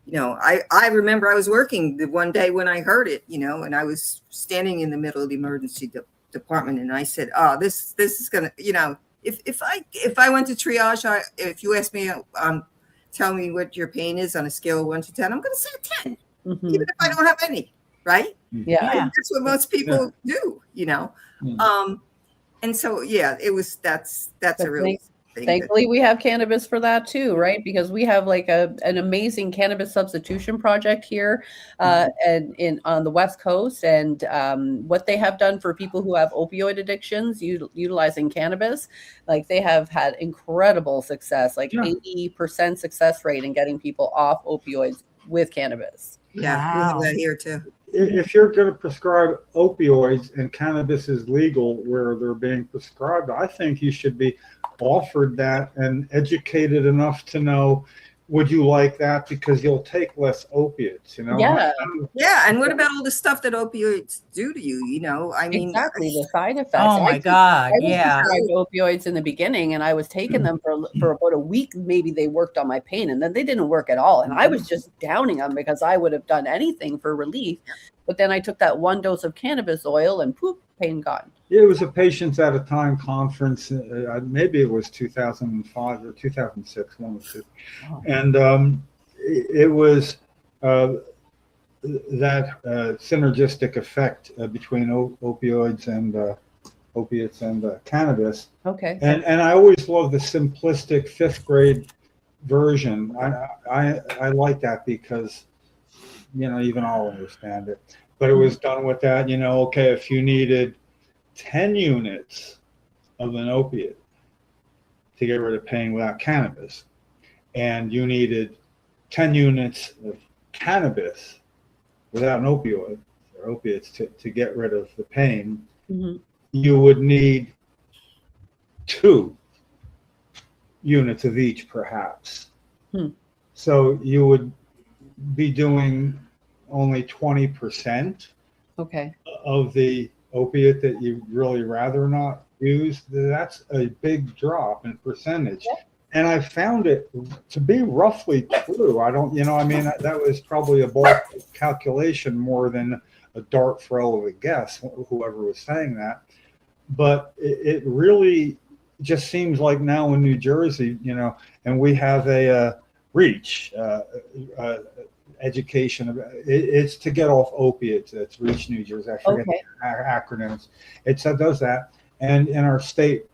you know, I remember I was working the one day when I heard it, you know, and I was standing in the middle of the emergency department, and I said, "Oh, this is gonna, you know, if I went to triage, if you ask me, tell me what your pain is on a scale of 1 to 10, I'm going to say a 10, even if I don't have any." Right? Yeah. That's what most people do, you know. And so, that's a really thing. Thankfully, we have cannabis for that too, right? Because we have like an amazing cannabis substitution project here and on the West Coast, and what they have done for people who have opioid addictions utilizing cannabis, like they have had incredible success, like 80% success rate in getting people off opioids with cannabis. Yeah, we have that here too. If you're going to prescribe opioids and cannabis is legal where they're being prescribed, I think you should be offered that and educated enough to know, would you like that? Because you'll take less opiates, you know? Yeah. And what about all the stuff that opioids do to you? You know, I mean, exactly, the side effects. Oh my God. I prescribed opioids in the beginning, and I was taking them for about a week. Maybe they worked on my pain, and then they didn't work at all. And I was just downing them because I would have done anything for relief. But then I took that 1 dose of cannabis oil, and poof, pain gone. It was a Patients at a Time conference. Maybe it was 2005 or 2006, one of the two. And it was that synergistic effect between opiates and cannabis. Okay. And I always love the simplistic 5th grade version. I like that because, you know, even I'll understand it. But it was done with that, you know, okay, if you needed 10 units of an opiate to get rid of pain without cannabis, and you needed 10 units of cannabis without an opioid or opiates to get rid of the pain, you would need 2 units of each, perhaps. So you would be doing only 20% of the opiate that you'd really rather not use. That's a big drop in percentage. And I found it to be roughly true. I don't, you know, I mean, that was probably a ballpark calculation more than a dart throw of a guess, whoever was saying that. But it really just seems like now in New Jersey, you know, and we have a REACH, education. It's to get off opiates. It's REACH New Jersey. I forget the acronyms. It does that. And in our state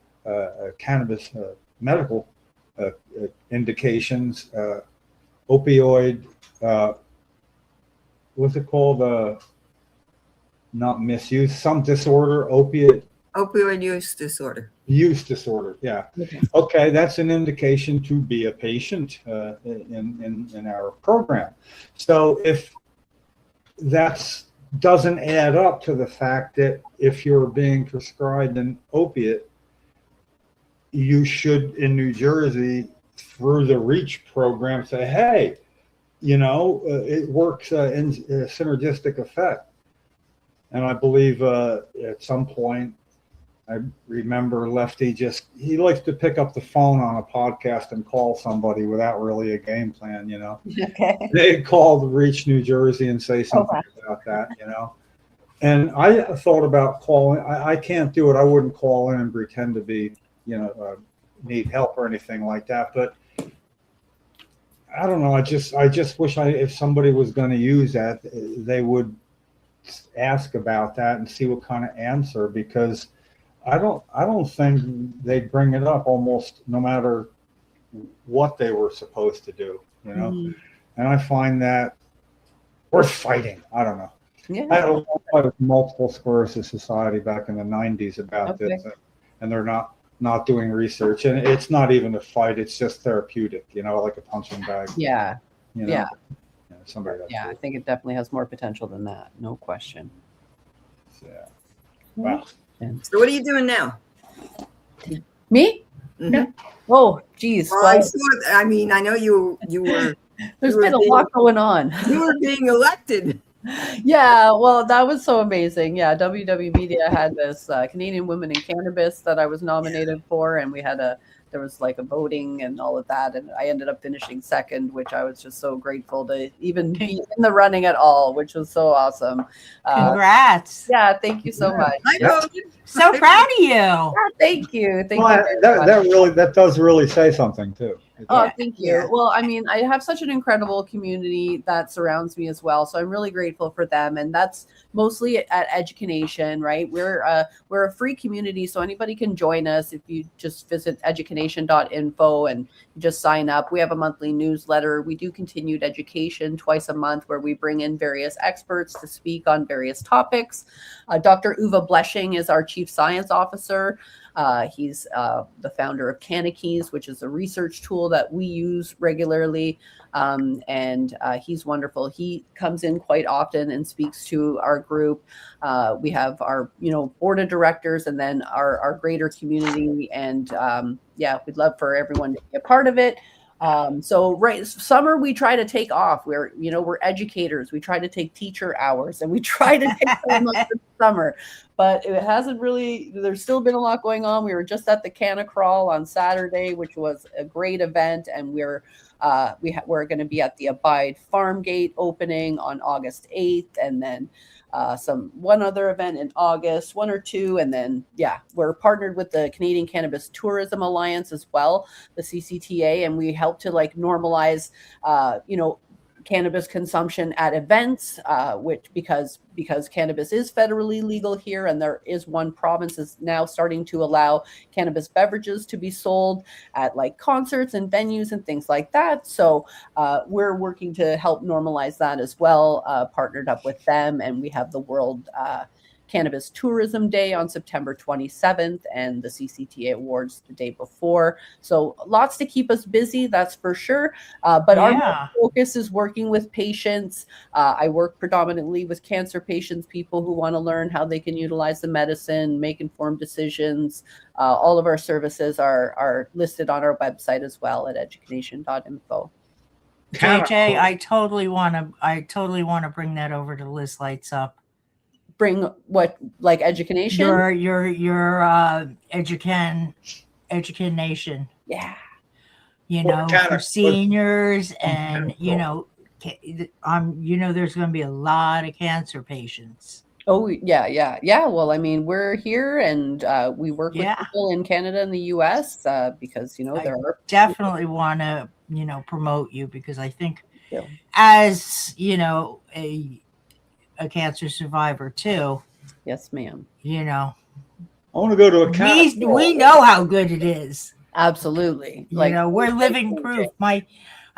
cannabis medical indications, opioid what's it called? Not misuse, some disorder, opiate Opioid use disorder. use disorder. Yeah. Okay, that's an indication to be a patient in our program. So if that's doesn't add up to the fact that if you're being prescribed an opiate, you should, in New Jersey, through the REACH program, say, hey, it works in a synergistic effect. And I believe at some point, I remember Lefty he likes to pick up the phone on a podcast and call somebody without really a game plan, Okay. They called Reach New Jersey and say something about that, And I thought about calling. I can't do it. I wouldn't call in and pretend to be, need help or anything like that. But I don't know. I just wish if somebody was going to use that, they would ask about that and see what kind of answer, because I don't think they'd bring it up almost no matter what they were supposed to do, And I find that worth fighting. I don't know. Yeah. I had a long fight with Multiple Sclerosis Society back in the 90s about this, and they're not doing research, and it's not even a fight; it's just therapeutic, like a punching bag. Yeah. Yeah. Somebody. Yeah, I think it definitely has more potential than that, no question. Yeah. Wow. So what are you doing now? Me? Mhm. Oh, geez. Well, I know you were. There's you been were a lot going on. You were being elected. Yeah, well, that was so amazing. Yeah, WW Media had this Canadian Women in Cannabis that I was nominated for, and there was like a voting and all of that, and I ended up finishing second, which I was just so grateful to even be in the running at all, which was so awesome. Congrats. Yeah, thank you so much. I know. So proud of you. Yeah, thank you. Thank Well, you. that does really say something too. Oh, thank you. Yeah. Well, I mean, I have such an incredible community that surrounds me as well, so I'm really grateful for them, and that's mostly at Educanation, right? We're a free community, so anybody can join us if you just visit educanation.info and just sign up. We have a monthly newsletter. We do continued education twice a month where we bring in various experts to speak on various topics. Dr. Uwe Blesching is our Chief Science Officer. He's the founder of Canakeys, which is a research tool that we use regularly. And he's wonderful. He comes in quite often and speaks to our group. We have our, board of directors and then our greater community. And we'd love for everyone to be a part of it. Summer, we try to take off. We're educators. We try to take teacher hours and we try to take time off for summer, but it hasn't really, there's still been a lot going on. We were just at the Canna Crawl on Saturday, which was a great event. And we're going to be at the Abide Farm Gate opening on August 8th. And then one other event in August, one or two. And then, we're partnered with the Canadian Cannabis Tourism Alliance as well, the CCTA, and we help to normalize, cannabis consumption at events, which because cannabis is federally legal here, and there is one province is now starting to allow cannabis beverages to be sold at concerts and venues and things like that. So we're working to help normalize that as well, partnered up with them, and we have the World Cannabis Tourism Day on September 27th and the CCTA Awards the day before. So lots to keep us busy, that's for sure. But our focus is working with patients. I work predominantly with cancer patients, people who want to learn how they can utilize the medicine, make informed decisions. All of our services are listed on our website as well at education.info. JJ, I totally want to bring that over to Liz Lights Up. Bring what, education? Your Educanation. Yeah. For seniors and there's going to be a lot of cancer patients. Oh, yeah. Well, I mean, we're here and we work with people in Canada and the US because, there are definitely want to, promote you, because I think as, a cancer survivor too. Yes, ma'am. I want to go to a we know how good it is. Absolutely. We're living proof. I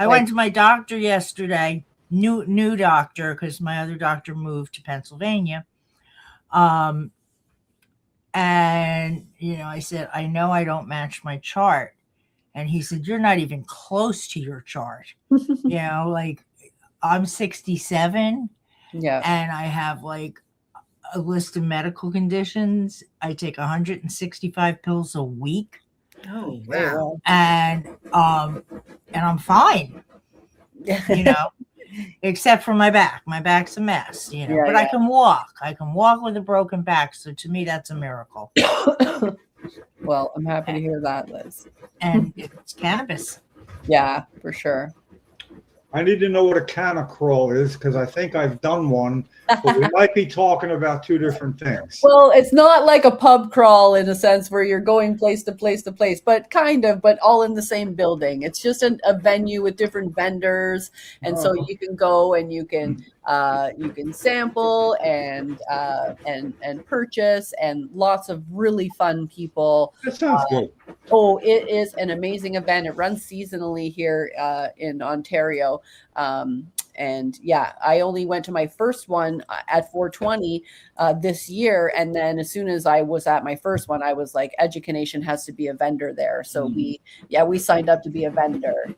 went to my doctor yesterday new doctor, because my other doctor moved to Pennsylvania. And I said, I know I don't match my chart. And he said, you're not even close to your chart. Like I'm 67 Yeah. and I have like a list of medical conditions. I take 165 pills a week. Oh, wow. And I'm fine, except for my back. My back's a mess, but I can walk. I can walk with a broken back. So to me, that's a miracle. Well, I'm happy to hear that, Liz. And it's cannabis. Yeah, for sure. I need to know what a canna crawl is because I think I've done one, but we might be talking about two different things. Well, it's not like a pub crawl in a sense where you're going place to place to place, but kind of, but all in the same building. It's just a venue with different vendors, and so you can go and you can sample and purchase, and lots of really fun people. That sounds good. Oh, it is an amazing event. It runs seasonally here in Ontario. And yeah, I only went to my first one at 420 this year. And then as soon as I was at my first one, I was like, Education has to be a vendor there. So we signed up to be a vendor.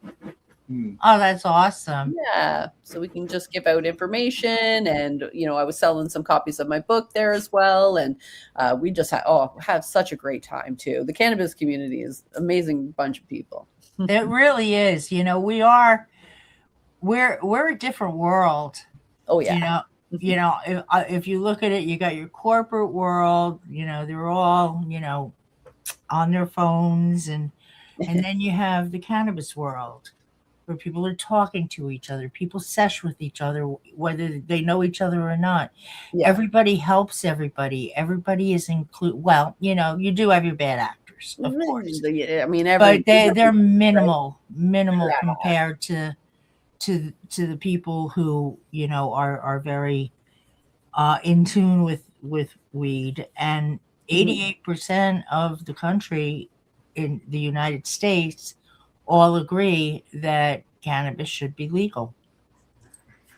Oh, that's awesome. Yeah. So we can just give out information. And, I was selling some copies of my book there as well. And we just have such a great time too. The cannabis community is an amazing bunch of people. It really is. We're a different world. Oh yeah. If you look at it, you got your corporate world, they're all, on their phones, and then you have the cannabis world where people are talking to each other, people sesh with each other, whether they know each other or not. Yeah. Everybody helps everybody. Everybody is included. Well, you do have your bad actors, of course. I mean, but they're minimal compared to the people who are very in tune with weed. And 88% of the country in the United States all agree that cannabis should be legal.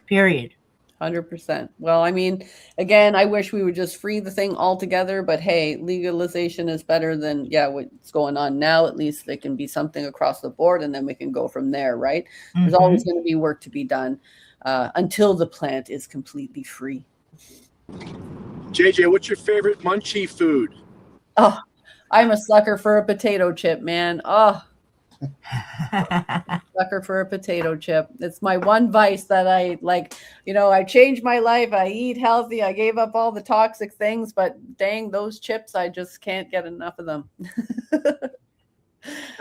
Period. 100%. Well, I mean, again, I wish we would just free the thing altogether, but hey, legalization is better than what's going on now. At least there can be something across the board, and then we can go from there, right? There's always going to be work to be done until the plant is completely free. JJ, what's your favorite munchie food? Oh, I'm a sucker for a potato chip, man. Oh, sucker for a potato chip. It's my one vice that I like. I changed my life. I eat healthy. I gave up all the toxic things, but dang, those chips, I just can't get enough of them.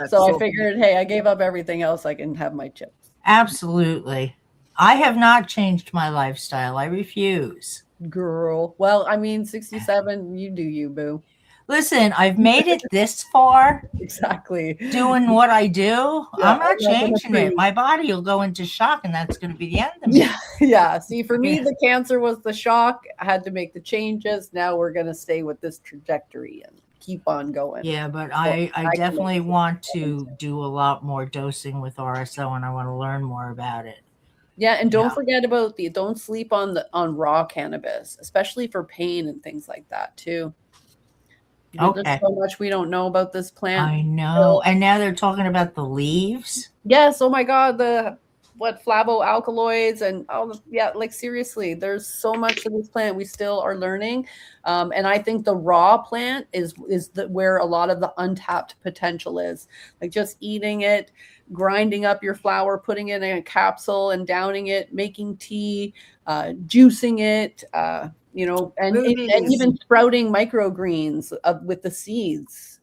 So I figured, hey, I gave up everything else. I can have my chips. Absolutely. I have not changed my lifestyle. I refuse. Girl. Well, I mean, 67, you do you, boo. Listen, I've made it this far. Exactly. Doing what I do. Yeah, I'm not changing it. My body will go into shock, and that's going to be the end of me. Yeah. See, for me, the cancer was the shock. I had to make the changes. Now we're going to stay with this trajectory and keep on going. Yeah, but I definitely want to do a lot more dosing with RSO, and I want to learn more about it. Yeah, and don't forget about don't sleep on raw cannabis, especially for pain and things like that too. Okay. There's so much we don't know about this plant. I know. And now they're talking about the leaves. Yes. Oh my God. Flavoalkaloids and like seriously, there's so much of this plant we still are learning. And I think the raw plant is where a lot of the untapped potential is. Like just eating it, grinding up your flour, putting it in a capsule and downing it, making tea, juicing it, and even sprouting microgreens with the seeds.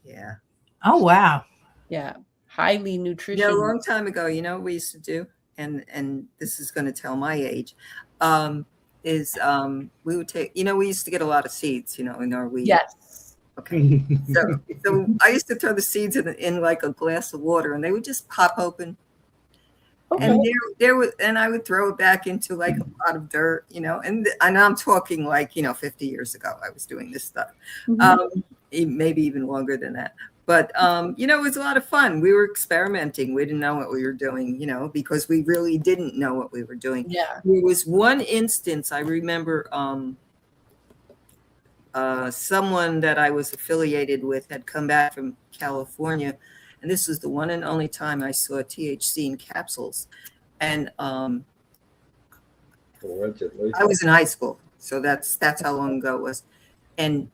Yeah. Oh, wow. Yeah. Highly nutritious. Yeah, a long time ago, what we used to do, and this is going to tell my age, we would take, we used to get a lot of seeds, in our weed. Yes. Okay. So I used to throw the seeds in like a glass of water, and they would just pop open. Okay. And I would throw it back into like a pot of dirt, and I'm talking like, 50 years ago, I was doing this stuff. Maybe even longer than that. But, you know, it was a lot of fun. We were experimenting. We didn't know what we were doing, you know, because we really didn't know what we were doing. Yeah. There was one instance I remember someone that I was affiliated with had come back from California. And this was the one and only time I saw THC in capsules. And Allegedly. I was in high school. So that's how long ago it was. And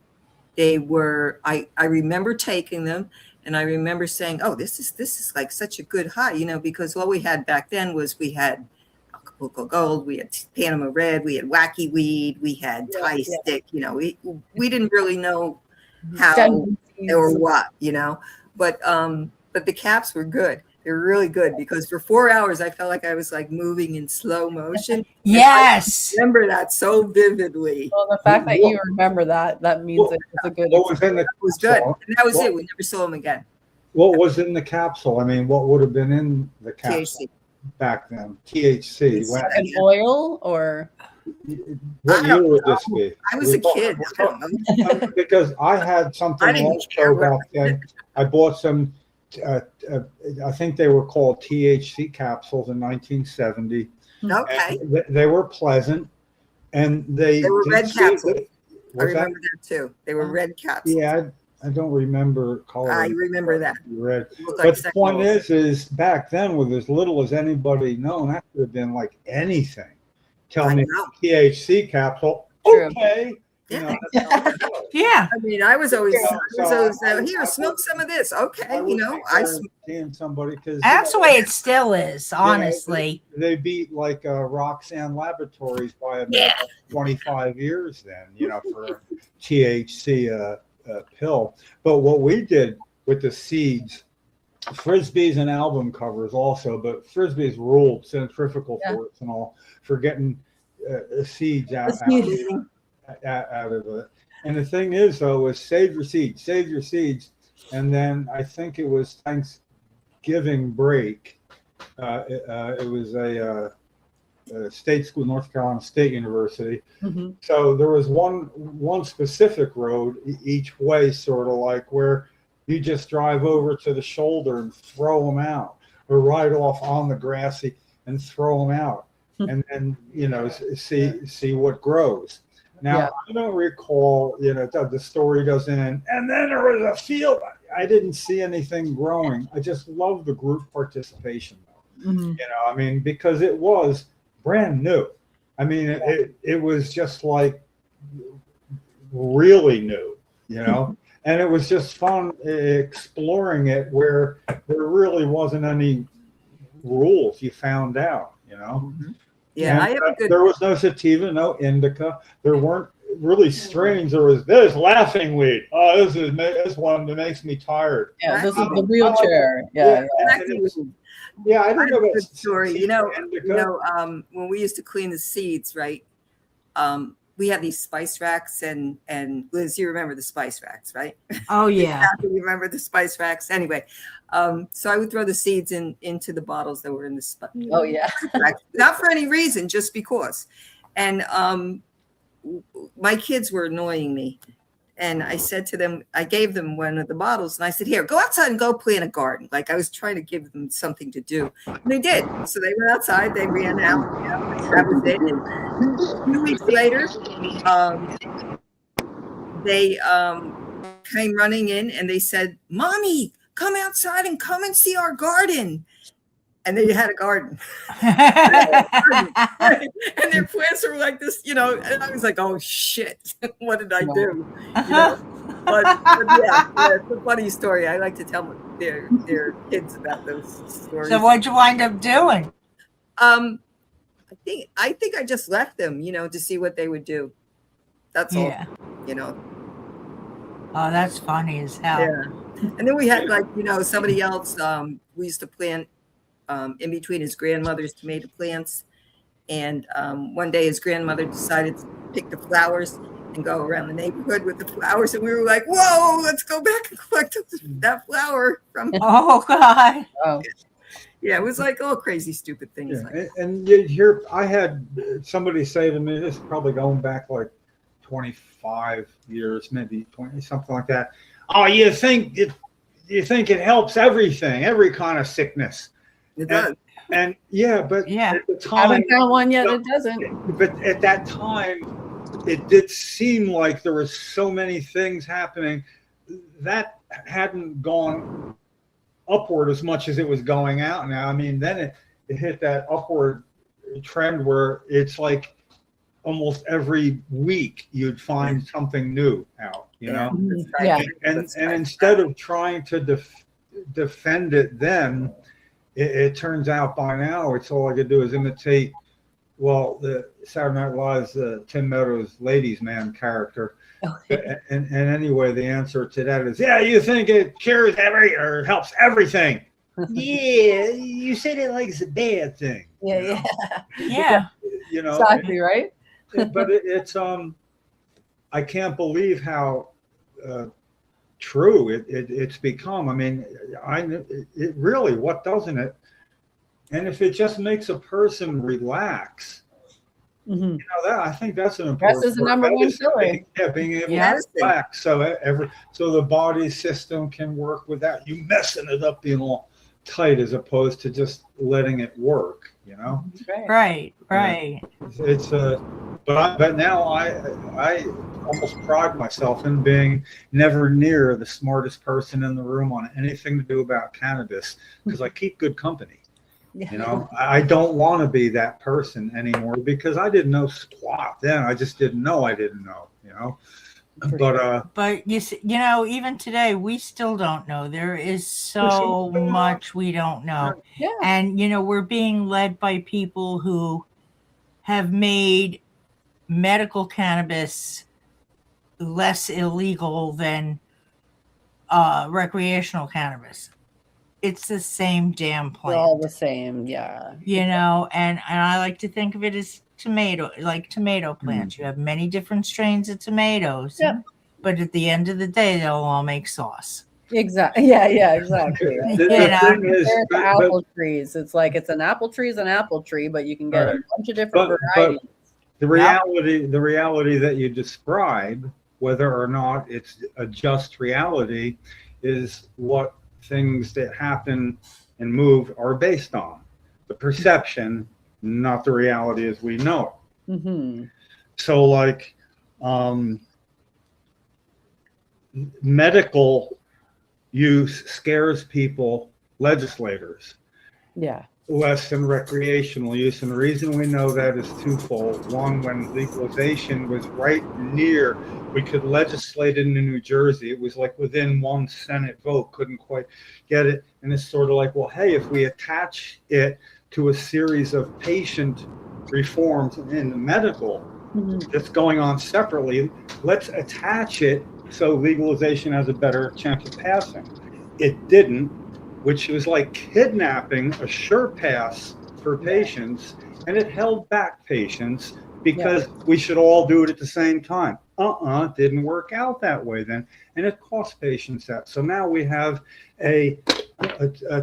they were, I remember taking them, and I remember saying, oh, this is like such a good high, you know, because what we had back then was we had Acapulco Gold, we had Panama Red, we had Wacky Weed, we had Thai Stick, you know, we didn't really know how or what, you know, but the caps were good. They were really good because for 4 hours I felt like I was like moving in slow motion. Yes. I remember that so vividly. Well, the fact that you remember that means it was a good. What was in the It was good. capsule? And that was it. We never saw them again. What was in the capsule? I mean, what would have been in the capsule THC. back then? THC. It's When- like- An oil or What I year don't would this be? I was a kid. I don't know. Because I had something I didn't also care what- back then. I bought some, I think they were called THC capsules in 1970. Okay. And they were pleasant, and they They were did red see- capsules. I What's that? remember that too. They were red capsules. Yeah, I don't remember color. I remember that. Red. It looked like But the point sectionals. is back then, with as little as anybody known, that could have been like anything. Tell I me know. THC capsule. True. Okay. You know, that's how it goes. Yeah. I mean, I was always, So- here, smoke some of this. Okay, I you would know, think I they're seeing somebody because That's the way it still is, honestly. they beat like Roxanne Laboratories by about Yeah. 25 years then, you know, for a THC pill. But what we did with the seeds, Frisbees and album covers also, but Frisbees ruled centrifugal force and all for getting seeds out of it. And the thing is, though, is save your seeds. And then I think it was Thanksgiving break. It was a state school, North Carolina State University. Mhm. So there was one specific road each way, sort of like where you just drive over to the shoulder and throw them out, or ride off on the grassy and throw them out, and then you know see what grows. Now Yeah. I don't recall, you know, the story doesn't end. And then there was a field. I didn't see anything growing. I just love the group participation, though. Mhm. You know, I mean, because it was brand new. I mean, it was just like really new, you know, and it was just fun exploring it where there really wasn't any rules. You found out, you know. yeah, And, I have a good. there was no sativa, no indica. There weren't really strains. There was this laughing weed. Oh, this one that makes me tired. Yeah, this is the wheelchair. Yeah. Yeah, I I don't have know a about good story. You know, indica. when we used to clean the seeds, right? We had these spice racks, and Liz, you remember the spice racks, right? Oh, yeah. You remember the spice racks? Anyway, so I would throw the seeds into the bottles that were in the spice. Oh yeah. Not for any reason, just because. And my kids were annoying me. And I said to them, I gave them one of the bottles, and I said, here, go outside and go plant a garden. Like I was trying to give them something to do. And they did. So they went outside, they ran out, you know, that was it. And 2 weeks later, they came running in and they said, Mommy, come outside and come and see our garden. And they had a garden. And their plants were like this, you know, and I was like, oh shit, what did I do? You know? but yeah, it's a funny story. I like to tell their kids about those stories. So what'd you wind up doing? I think I just left them, you know, to see what they would do. That's Yeah. all, you know. Oh, that's funny as hell. Yeah. And then we had like, you know, somebody else, we used to plant in between his grandmother's tomato plants. And one day his grandmother decided to pick the flowers and go around the neighborhood with the flowers. And we were like, whoa, let's go back and collect that flower from. Oh, God. Oh. Yeah, it was like all crazy, stupid things. Yeah. Like that. And you hear, I had somebody say to me, this is probably going back like 25 years, maybe 20, something like that. Oh, you think you think it helps everything, every kind of sickness. It does. And yeah, but Yeah. at the time, Haven't found one yet. It doesn't. but at that time, it did seem like there were so many things happening that hadn't gone upward as much as it was going out now. I mean, then it hit that upward trend where it's like almost every week you'd find something new out, you know? Yeah. And instead of trying to defend it then, it turns out by now it's all I could do is imitate, well, the Saturday Night Live's Tim Meadows' ladies' man character. And anyway, the answer to that is, yeah, you think it cures or helps everything. Yeah, you said it like it's a bad thing. Yeah. Yeah. You know, Exactly, right? but it's I can't believe how true it's become. I mean, it really, what doesn't it? And if it just makes a person relax, you know, that I think that's an important. Rest is the number one killer. Being able Yes. to relax, so the body system can work without you messing it up, being all tight, as opposed to just letting it work. You know. Right. It's but now I almost pride myself in being never near the smartest person in the room on anything to do about cannabis, because I keep good company. You know, I don't want to be that person anymore, because I didn't know squat then. I just didn't know I didn't know, you know. But you know, even today we still don't know. There is so much we don't know. Yeah. And you know, we're being led by people who have made medical cannabis less illegal than recreational cannabis. It's the same damn They're plant. all the same. Yeah. You know, and I like to think of it as tomato plants. You have many different strains of tomatoes. Yep. But at the end of the day, they'll all make sauce. Exactly. Yeah, exactly. The thing is, Compared to apple trees, it's like it's an apple tree is an apple tree, but you can get a bunch of different varieties. The reality that you describe, whether or not it's a just reality, is what things that happen and move are based on. The perception, not the reality as we know it. Mm-hmm. So like medical use scares people, legislators, less than recreational use. And the reason we know that is twofold. One, when legalization was right near, we could legislate it in New Jersey. It was like within one Senate vote, couldn't quite get it. And it's sort of like, well, hey, if we attach it to a series of patient reforms in the medical that's going on separately, let's attach it so legalization has a better chance of passing. It didn't, which was like kidnapping a sure pass for patients, and it held back patients because we should all do it at the same time. It didn't work out that way then, and it cost patients that. So now we have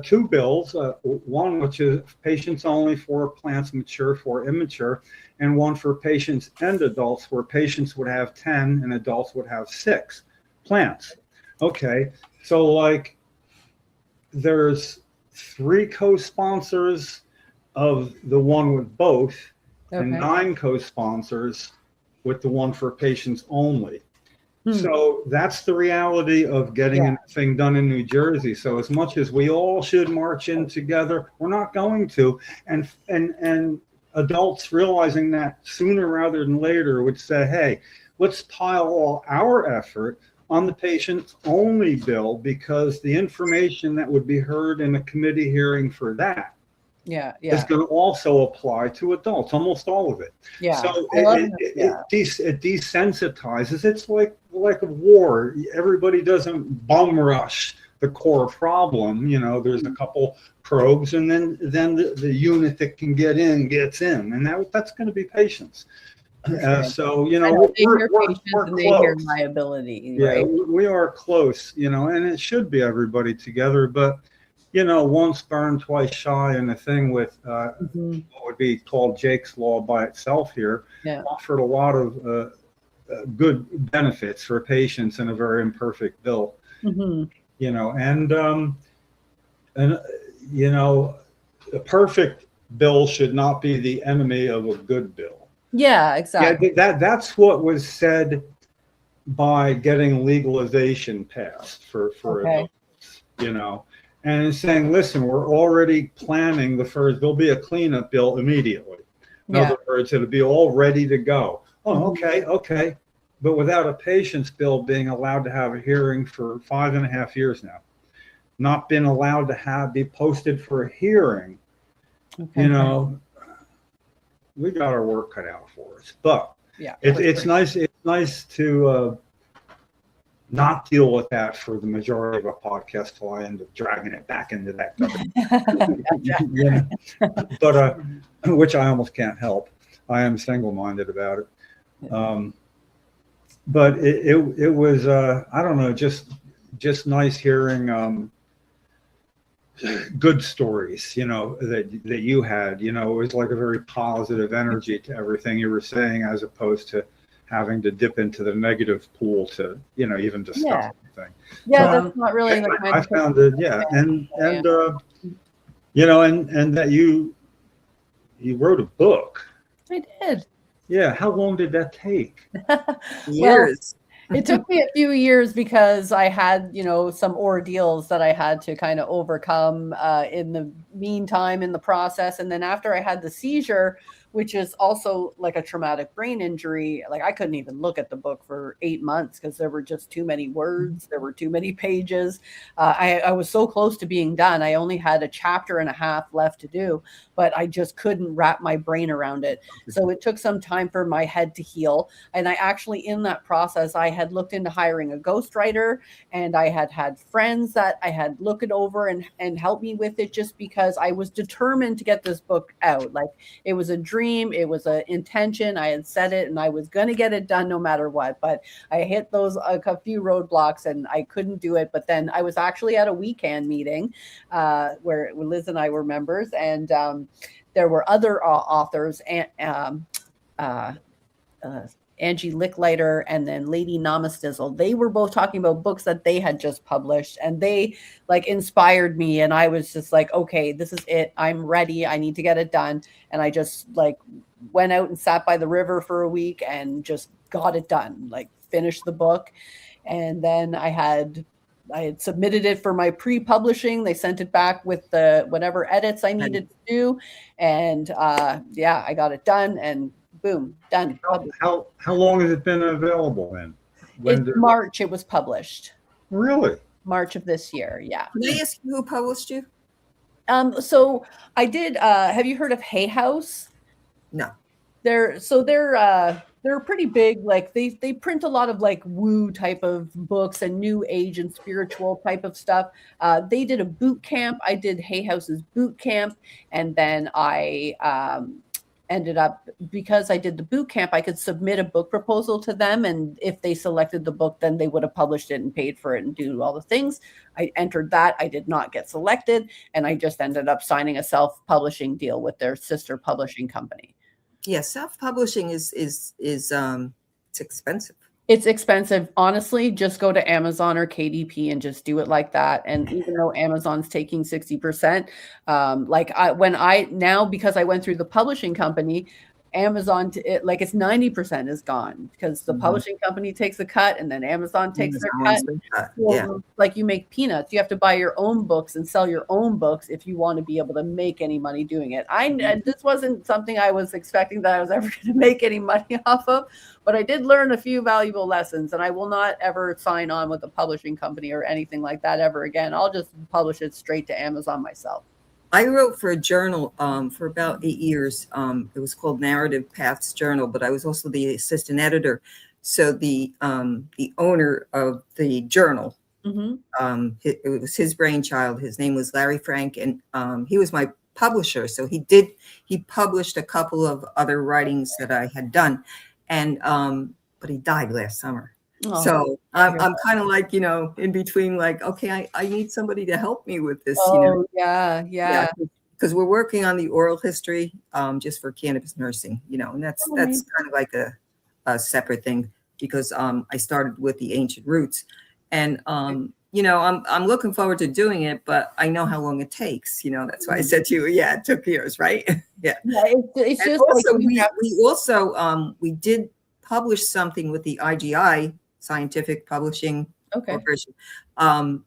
two bills, one which is patients only for plants, mature for immature, and one for patients and adults, where patients would have 10 and adults would have 6 plants. Okay, so like there's 3 co-sponsors of the one with both, and 9 co-sponsors with the one for patients only. So that's the reality of getting anything done in New Jersey. So as much as we all should march in together, we're not going to. And adults realizing that sooner rather than later would say, hey, let's pile all our effort on the patient only bill, because the information that would be heard in a committee hearing for that is going to also apply to adults, almost all of it. So it desensitizes. It's like a war. Everybody doesn't bum rush the core problem. You know, there's a couple probes, and then the unit that can get in gets in, and that's going to be patients. So you know, we're close. Liability, right? We are close. You know, and it should be everybody together, but. You know, once burned, twice shy, and the thing with what would be called Jake's Law by itself here offered a lot of good benefits for patients in a very imperfect bill. You you know, and you know, a perfect bill should not be the enemy of a good bill. Yeah, exactly. Yeah, that's what was said by getting legalization passed for Okay. adults, you know, and it's saying, listen, we're already planning the first, there'll be a cleanup bill immediately. In Yeah. other words, it'll be all ready to go. Oh, okay. But without a patient's bill being allowed to have a hearing for 5.5 years now, not been allowed to be posted for a hearing, you know, we got our work cut out for us. But Yeah, it's nice. It's nice to not deal with that for the majority of a podcast till I end up dragging it back into that. Yeah. But which I almost can't help. I am single-minded about it. But it was I don't know, just nice hearing good stories, you know, that you had. You know, it was like a very positive energy to everything you were saying, as opposed to having to dip into the negative pool to, you know, even discuss anything. Yeah, So, that's not really the kind I found it, and you know, and that you wrote a book. I did. Yeah, how long did that take? Years. It took me a few years because I had, you know, some ordeals that I had to kind of overcome in the meantime in the process. And then after I had the seizure, which is also like a traumatic brain injury, like I couldn't even look at the book for 8 months because there were just too many words. There were too many pages. I was so close to being done. I only had a chapter and a half left to do, but I just couldn't wrap my brain around it. So it took some time for my head to heal. And I actually, in that process, I had looked into hiring a ghostwriter, and I had friends that I had looked it over and help me with it, just because I was determined to get this book out. Like, it was a dream. It was an intention. I had said it and I was going to get it done no matter what, but I hit a few roadblocks and I couldn't do it. But then I was actually at a weekend meeting where Liz and I were members, and there were other authors, and Angie Licklighter and then Lady Namastizzle. They were both talking about books that they had just published, and they like inspired me. And I was just like, okay, this is it. I'm ready. I need to get it done. And I just like went out and sat by the river for a week and just got it done, like finished the book. And then I had submitted it for my pre-publishing. They sent it back with the whatever edits I needed to do. And I got it done, and boom, done. How long has it been available then? March it was published. Really? March of this year, yeah. Can I ask you who published you? So I did. Have you heard of Hay House? No. They're pretty big. Like they print a lot of like woo type of books and new age and spiritual type of stuff. They did a boot camp. I did Hay House's boot camp, and then I ended up, because I did the boot camp, I could submit a book proposal to them, and if they selected the book, then they would have published it and paid for it and do all the things. I entered that. I did not get selected, and I just ended up signing a self-publishing deal with their sister publishing company. Yeah, self-publishing is it's expensive. It's expensive. Honestly, just go to Amazon or KDP and just do it like that. And even though Amazon's taking 60%, because I went through the publishing company, Amazon, it's 90% is gone, because the publishing company takes a cut and then Amazon takes their cut. Yeah. Like you make peanuts. You have to buy your own books and sell your own books if you want to be able to make any money doing it. This wasn't something I was expecting that I was ever going to make any money off of, but I did learn a few valuable lessons, and I will not ever sign on with a publishing company or anything like that ever again. I'll just publish it straight to Amazon myself. I wrote for a journal for about 8 years. It was called Narrative Paths Journal, but I was also the assistant editor. So the owner of the journal, it was his brainchild. His name was Larry Frank, and he was my publisher. So he published a couple of other writings that I had done, and but he died last summer. Oh, so I'm kind of like, in between, like, okay, I need somebody to help me with this. Yeah. Because we're working on the oral history just for cannabis nursing, and that's kind of like a separate thing, because I started with the ancient roots, and I'm looking forward to doing it, but I know how long it takes. That's why I said to you, yeah, it took years, right? Yeah. It's And just also, like we did publish something with the IGI, Scientific Publishing Corporation, on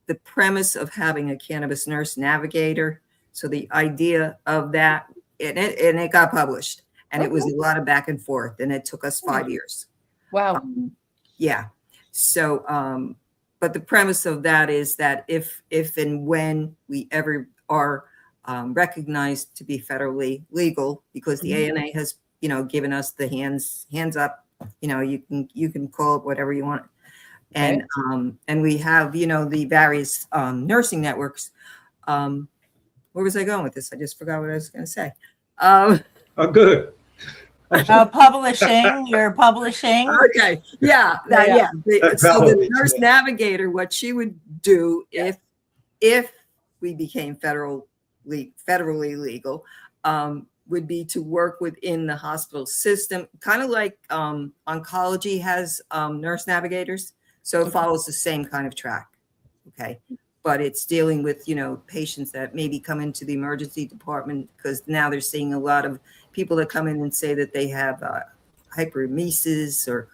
the premise of having a cannabis nurse navigator. So the idea of that, and it got published, and it was a lot of back and forth, and it took us 5 years. Wow. Yeah. So, but the premise of that is that if and when we ever are recognized to be federally legal, because the ANA has, given us the hands up, you can call it whatever you want. And we have, the various nursing networks. Where was I going with this? I just forgot what I was going to say. Good. Publishing, you're publishing. Okay. Yeah. So the nurse navigator, what she would do if we became federally legal, would be to work within the hospital system, kind of like oncology has nurse navigators. So it follows the same kind of track. Okay. But it's dealing with, patients that maybe come into the emergency department, because now they're seeing a lot of people that come in and say that they have hyperemesis or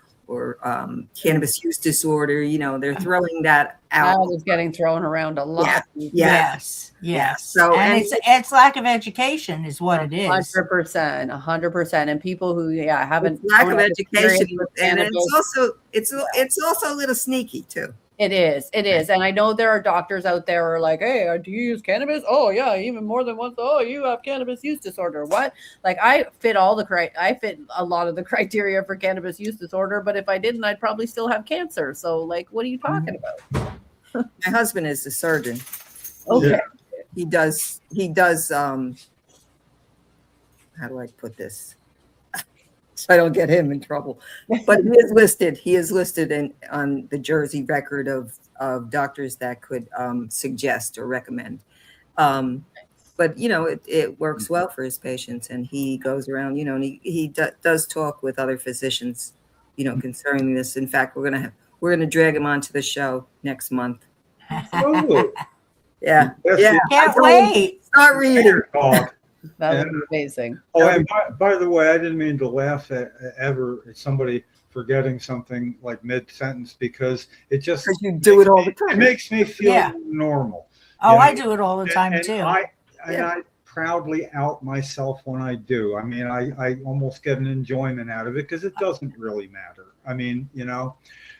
cannabis use disorder. They're throwing that out. That is getting thrown around a lot. Yes. So and it's lack of education is what it is. 100%. And people who haven't lack of education, and it's also a little sneaky too. It is. And I know there are doctors out there who are like, hey, do you use cannabis? Oh yeah, even more than once. Oh, you have cannabis use disorder. What? Like I fit a lot of the criteria for cannabis use disorder, but if I didn't, I'd probably still have cancer. So like, what are you talking about? My husband is a surgeon. Okay. He does how do I put this? So I don't get him in trouble. But he is listed on the Jersey record of doctors that could suggest or recommend. But it works well for his patients, and he goes around, and he does talk with other physicians, concerning this. In fact, we're gonna drag him onto the show next month. Oh. Yeah. Can't wait. Start reading. That would be amazing. Oh, and by the way, I didn't mean to laugh at somebody forgetting something like mid-sentence, because it just you do it all the time. It makes me feel normal. Oh, I do it all the time too. I proudly out myself when I do. I mean, I almost get an enjoyment out of it, because it doesn't really matter. I mean,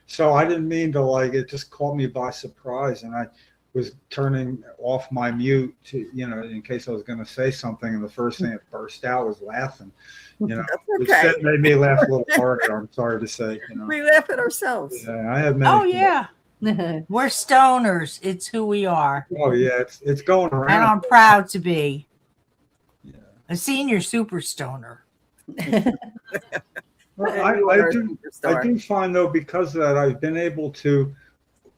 so I didn't mean to it just caught me by surprise, and I was turning off my mute to, in case I was going to say something, and the first thing that burst out was laughing. It made me laugh a little harder. I'm sorry to say. We laugh at ourselves. Yeah, I have many. Oh yeah, we're stoners. It's who we are. Oh yeah, it's going around. And I'm proud to be a senior super stoner. I do find though, because of that, I've been able to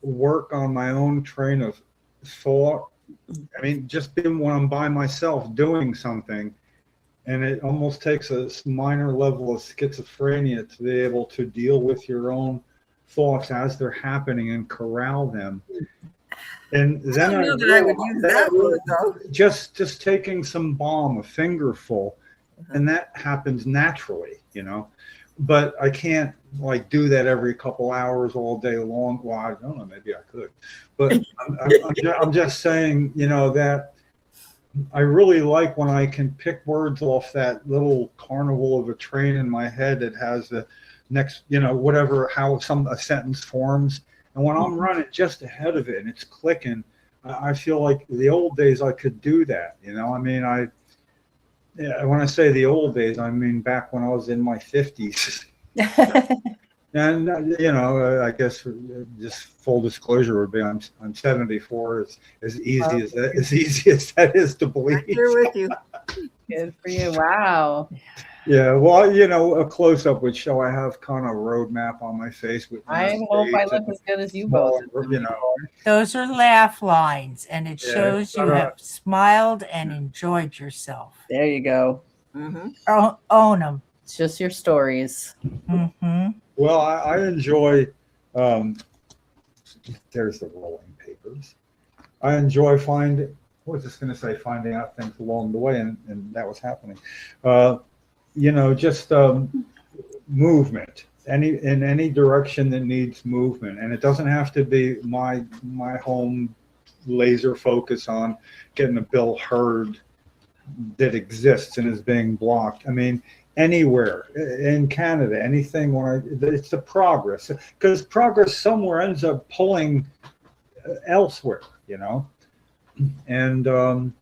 work on my own train of thought. I mean, just being when I'm by myself doing something, and it almost takes a minor level of schizophrenia to be able to deal with your own thoughts as they're happening and corral them. And then I would use that word, though. Just taking some balm, a fingerful, and that happens naturally, But I can't do that every couple hours all day long. Well, I don't know, maybe I could, but I'm just saying, that I really like when I can pick words off that little carnival of a train in my head that has the next, how a sentence forms. And when I'm running just ahead of it and it's clicking, I feel like the old days I could do that. I mean, when I say the old days, I mean back when I was in my 50s. And I guess just full disclosure would be I'm 74. It's as easy as that is to believe. You're with you. Good for you. Wow. Yeah, well, a close-up would show I have kind of a roadmap on my face. I hope I look as good as you both. Those are laugh lines, and it shows you have smiled and enjoyed yourself. There you go. Mm-hmm. Own them. It's just your stories. Mm-hmm. Well, I enjoy there's the rolling papers. I enjoy finding out things along the way, and that was happening. Just movement, in any direction that needs movement, and it doesn't have to be my home laser focus on getting a bill heard that exists and is being blocked. I mean, anywhere in Canada, anything it's the progress, because progress somewhere ends up pulling elsewhere, and then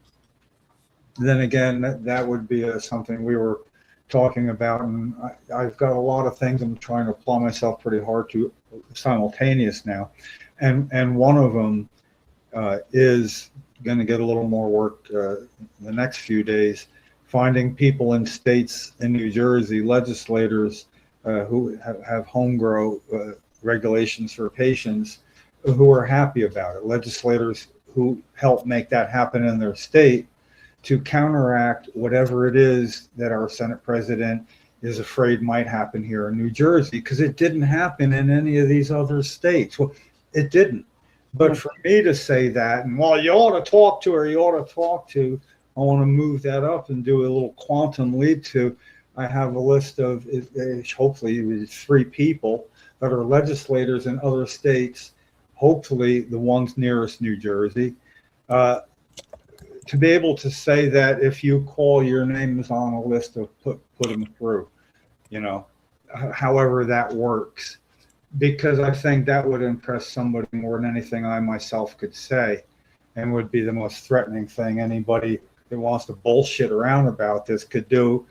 again, that would be something we were talking about, and I've got a lot of things I'm trying to apply myself pretty hard to simultaneous now, and one of them is going to get a little more work the next few days, finding people in states in New Jersey, legislators who have home grow regulations for patients who are happy about it, legislators who help make that happen in their state, to counteract whatever it is that our Senate president is afraid might happen here in New Jersey, because it didn't happen in any of these other states. Well, it didn't. But for me to say that, and you ought to talk to her, I want to move that up and do a little quantum lead to, I have a list of hopefully 3 people that are legislators in other states, hopefully the ones nearest New Jersey, to be able to say that if you call, your name is on a list of put them through, however that works, because I think that would impress somebody more than anything I myself could say, and would be the most threatening thing anybody that wants to bullshit around about this could do.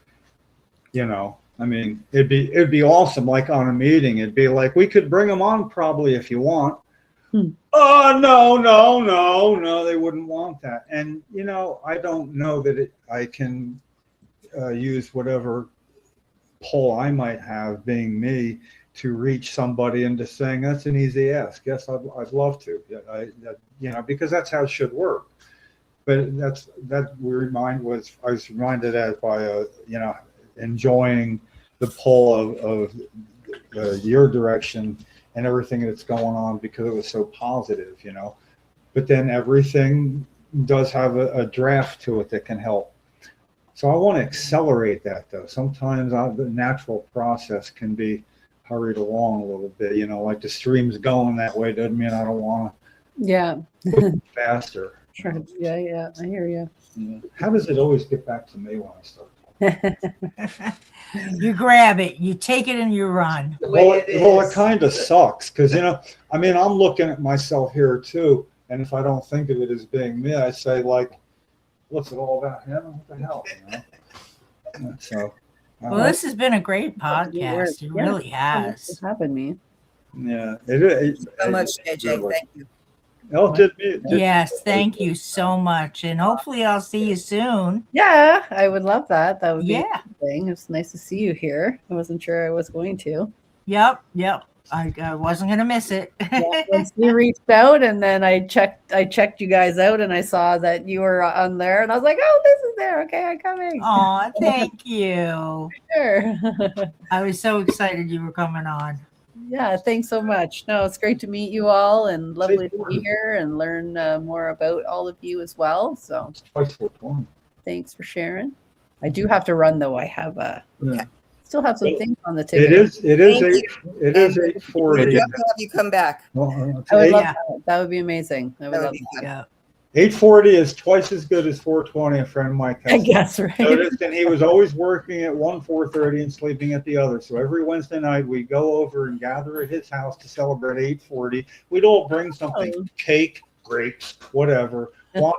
I mean, it'd be awesome. Like on a meeting, it'd be like, we could bring them on probably if you want. Oh, no, they wouldn't want that. And, I don't know that I can use whatever pull I might have, being me, to reach somebody into saying that's an easy ask. Yes, I'd love to, because that's how it should work. But I was reminded that by, enjoying the pull of your direction and everything that's going on, because it was so positive, but then everything does have a draft to it that can help. So I want to accelerate that, though. Sometimes the natural process can be hurried along a little bit, like the stream's going that way doesn't mean I don't want to faster. Sure. Yeah, I hear you. Yeah. How does it always get back to me when I start talking? You grab it, you take it, and you run. It kind of sucks, because I'm looking at myself here too, and if I don't think of it as being me, I say, like, what's it all about him? What the hell? So. Well, this has been a great podcast. It really has. It's happened me. Yeah, Thank you so much, JJ. Thank you. Yes, thank you so much, and hopefully I'll see you soon. Yeah, I would love that. That would be a thing. It's nice to see you here. I wasn't sure I was going to. Yep. I wasn't gonna miss it. Once you reached out, and then I checked you guys out, and I saw that you were on there, and I was like, oh, this is there. Okay, I'm coming. Oh, thank you. Sure. I was so excited you were coming on. Yeah, thanks so much. No, it's great to meet you all, and lovely to be here and learn more about all of you as well. So thanks for sharing. I do have to run, though. I have still have some things on the ticket. It is 8:40. Have you come back? I would love that. That would be amazing. I would love that. Yeah. 8:40 is twice as good as 4:20. A friend of mine I guess, right? noticed, and he was always working at 4:30 and sleeping at the other. So every Wednesday night we go over and gather at his house to celebrate 8:40. We'd all bring something, cake, grapes, whatever. Well,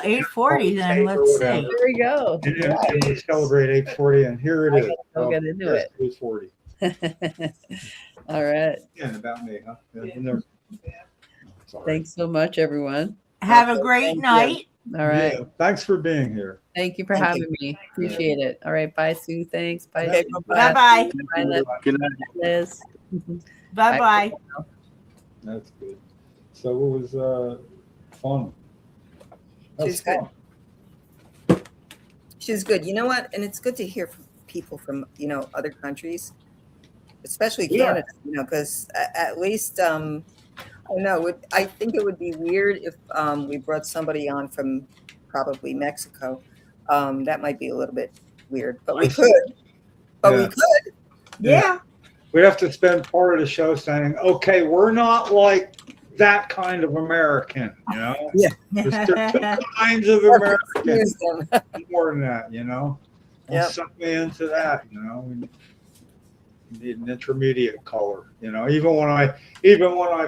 8:40 then. Let's see. There we go. And we celebrate 8:40, and here it is. We'll get into it. 8:40. All right. Yeah, about me, huh? Thanks so much, everyone. Have a great night. All right. Yeah, thanks for being here. Thank you for having me. Appreciate it. All right. Bye, Sue. Thanks. Bye. Okay, bye-bye. Bye, Good night. Liz. Bye-bye. That's good. So it was fun. She's good. She's good. You know what? And it's good to hear from people from, other countries, especially Canada, because at least don't know. I think it would be weird if we brought somebody on from probably Mexico. That might be a little bit weird, but we could. But we could. Yeah. We'd have to spend part of the show saying, okay, we're not like that kind of American, you know? Yeah. There's two kinds of Americans. More than that, you know? Yep. Suck me into that, you know? We need an intermediate color, you know? Even when I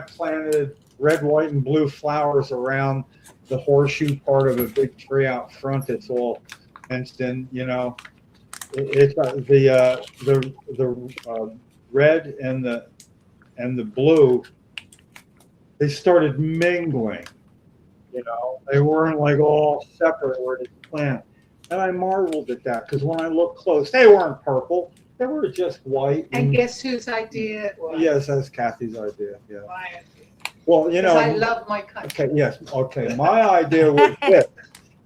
planted red, white, and blue flowers around the horseshoe part of a big tree out front, it's all fenced in, you know? It's the red and the blue, they started mingling, you know, they weren't like all separate where they plant. And I marveled at that because when I looked close, they weren't purple, they were just white. And guess whose idea it was? Yes, that's Kathy's idea. Yeah. My idea. Well, you know, I love my country. okay, yes, okay. My idea was this: